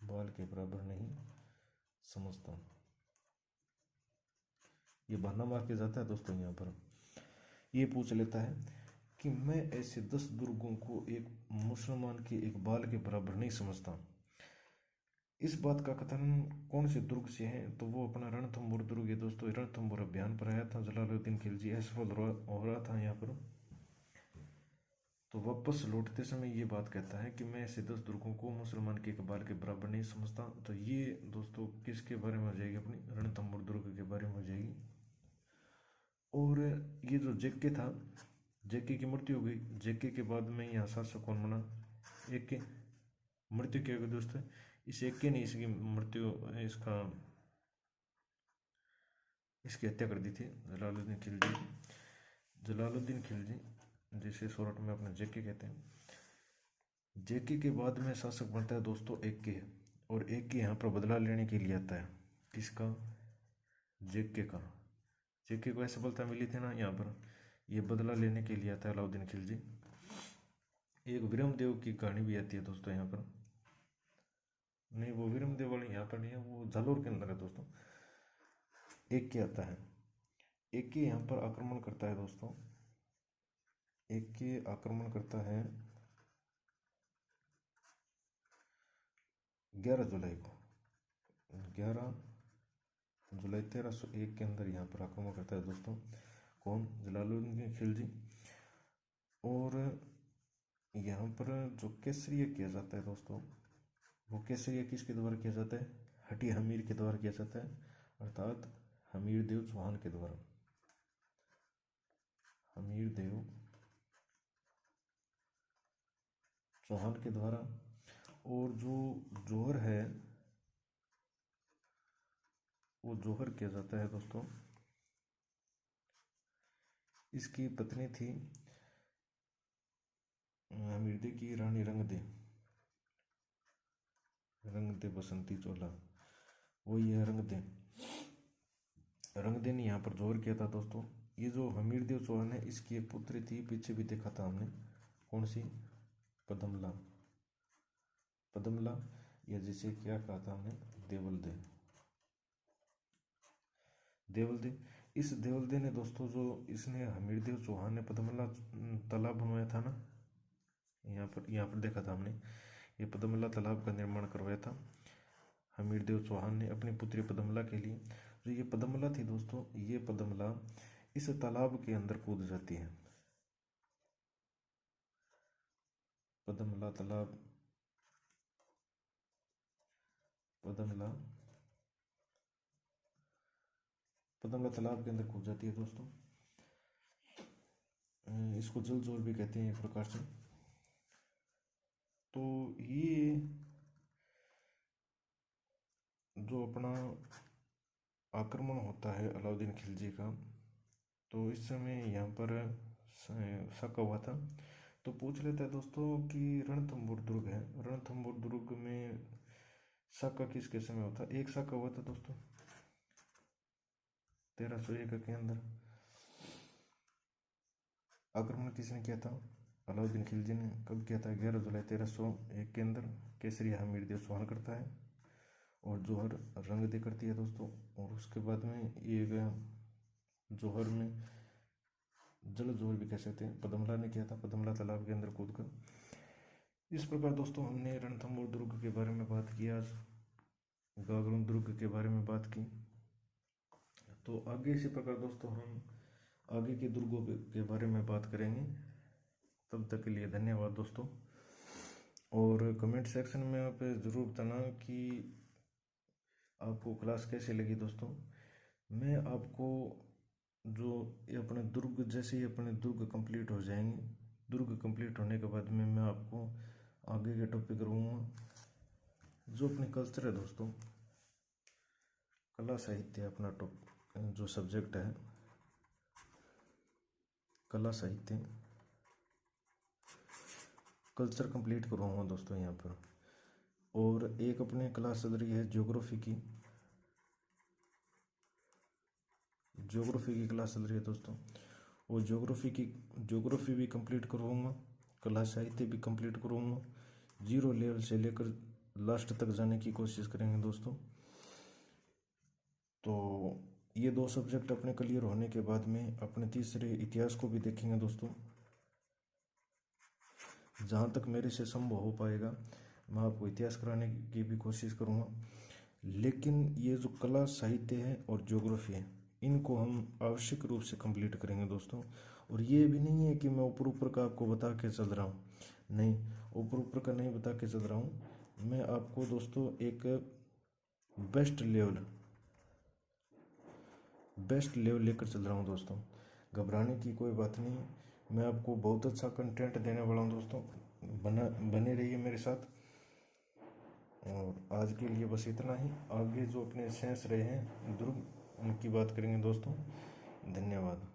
बाल के बराबर नहीं समझता। ये बहाना मार के जाता है दोस्तों। यहाँ पर ये पूछ लेता है कि मैं ऐसे 10 दुर्गों को एक मुसलमान के एक बाल के बराबर नहीं समझता। इस बात का कथन कौन से दुर्ग से है? तो वो अपना रणथंभौर दुर्ग है दोस्तों। रणथंभौर अभियान पर आया था जलालुद्दीन खिलजी, असफल हो रहा था यहाँ पर। तो वापस लौटते समय ये बात कहता है कि मैं ऐसे 10 दुर्गों को मुसलमान के एक बाल के बराबर नहीं समझता। तो ये दोस्तों किसके बारे में हो जाएगी? अपनी रणथंभौर दुर्ग के बारे में हो जाएगी। और ये जो जेके था, जेके की मृत्यु हो गई। जेके के बाद में यहाँ शासक कौन बना? एके। मृत्यु क्या हुई दोस्तों? इस एके ने इसकी मृत्यु इसकी हत्या कर दी थी, जलालुद्दीन खिलजी। जलालुद्दीन खिलजी जिसे शॉर्ट में अपने जेके कहते हैं। जेके के बाद में शासक बनता है दोस्तों एके। और एके यहाँ पर बदला लेने के लिए आता है। किसका? जेके का। जेके को सफलता मिली थी ना यहाँ पर, ये बदला लेने के लिए आता है अलाउद्दीन खिलजी। एक विरमदेव की कहानी भी आती है दोस्तों यहाँ पर। नहीं, वो विरमदेव वाली यहाँ पर नहीं है, वो जालोर के अंदर है दोस्तों। एके आता है। एके यहाँ पर आक्रमण करता है दोस्तों। एके आक्रमण करता है 11 जुलाई को। 11 जुलाई 1301 के अंदर यहाँ पर आक्रमण करता है दोस्तों। कौन? जलालुद्दीन खिलजी। और यहाँ पर जो केसरिया किया जाता है दोस्तों, वो केसरिया किसके द्वारा किया जाता है? हटी हमीर के द्वारा किया जाता है, अर्थात हमीर देव चौहान के द्वारा। हमीर देव चौहान के द्वारा। और जो जोहर है, वो जोहर किया जाता है दोस्तों। इसकी पत्नी थी हमीरदे की रानी रंगदे। रंगदे बसंती चोला, वही है रंगदे। रंगदे ने यहाँ पर जोहर किया था दोस्तों। ये जो हमीरदेव चौहान है, इसकी एक पुत्री थी, पीछे भी देखा था हमने। कौन सी? पदमला। पदमला, या जिसे क्या कहा था हमने? देवलदे। देवलदे। इस देवलदे ने दोस्तों, जो इसने हमीरदेव चौहान ने पदमला तालाब बनवाया था ना, यहाँ पर देखा था हमने। ये पदमला तालाब का निर्माण करवाया था हमीरदेव चौहान ने अपनी पुत्री पदमला के लिए। जो ये पदमला थी दोस्तों, ये पदमला इस तालाब के अंदर कूद जाती है। पदमला तालाब, पदमला पदमला तालाब के अंदर कूद जाती है दोस्तों। इसको जल जोर भी कहते हैं एक प्रकार से। तो ये जो अपना आक्रमण होता है अलाउद्दीन खिलजी का, तो इस समय यहाँ पर शक हुआ था। तो पूछ लेता है दोस्तों कि रणथंभौर दुर्ग है, रणथंभौर दुर्ग में शक किसके समय होता? एक शक हुआ था दोस्तों 1301 के अंदर। आक्रमण किसने किया था? अलाउद्दीन खिलजी ने। कब किया था? 11 जुलाई 1301 के अंदर। केसरी हमीरदेव चौहान करता है और जोहर रंगदे करती है दोस्तों। और उसके बाद में ये गया जोहर में जल जोहर भी कह सकते हैं, पदमला ने किया था, पदमला तालाब के अंदर कूद कर। इस प्रकार दोस्तों हमने रणथंभौर दुर्ग के बारे में बात की, आज गागरोन दुर्ग के बारे में बात की। तो आगे इसी प्रकार दोस्तों हम आगे के दुर्गों के बारे में बात करेंगे। तब तक के लिए धन्यवाद दोस्तों। और कमेंट सेक्शन में आप ज़रूर बताना कि आपको क्लास कैसे लगी दोस्तों। मैं आपको जो ये अपने दुर्ग, जैसे ही अपने दुर्ग कंप्लीट हो जाएंगे, दुर्ग कंप्लीट होने के बाद में मैं आपको आगे के टॉपिक करूँगा। जो अपने कल्चर है दोस्तों, कला साहित्य अपना जो सब्जेक्ट है, कला साहित्य कल्चर कंप्लीट करवाऊँगा दोस्तों यहाँ पर। और एक अपने क्लास चल रही है ज्योग्राफी की, ज्योग्राफी की क्लास चल रही है दोस्तों, वो ज्योग्राफी भी कंप्लीट करवाऊँगा, कला साहित्य भी कंप्लीट करवाऊँगा। 0 लेवल से लेकर लास्ट तक जाने की कोशिश करेंगे दोस्तों। तो ये 2 सब्जेक्ट अपने क्लियर होने के बाद में अपने तीसरे इतिहास को भी देखेंगे दोस्तों। जहाँ तक मेरे से संभव हो पाएगा मैं आपको इतिहास कराने की भी कोशिश करूँगा, लेकिन ये जो कला साहित्य है और ज्योग्राफी है इनको हम आवश्यक रूप से कंप्लीट करेंगे दोस्तों। और ये भी नहीं है कि मैं ऊपर ऊपर का आपको बता के चल रहा हूँ, नहीं, ऊपर ऊपर का नहीं बता के चल रहा हूँ। मैं आपको दोस्तों एक बेस्ट लेवल लेकर चल रहा हूँ दोस्तों। घबराने की कोई बात नहीं, मैं आपको बहुत अच्छा कंटेंट देने वाला हूँ दोस्तों। बने रहिए मेरे साथ। और आज के लिए बस इतना ही। आगे जो अपने सेंस रहे हैं दुर्ग, उनकी बात करेंगे दोस्तों। धन्यवाद।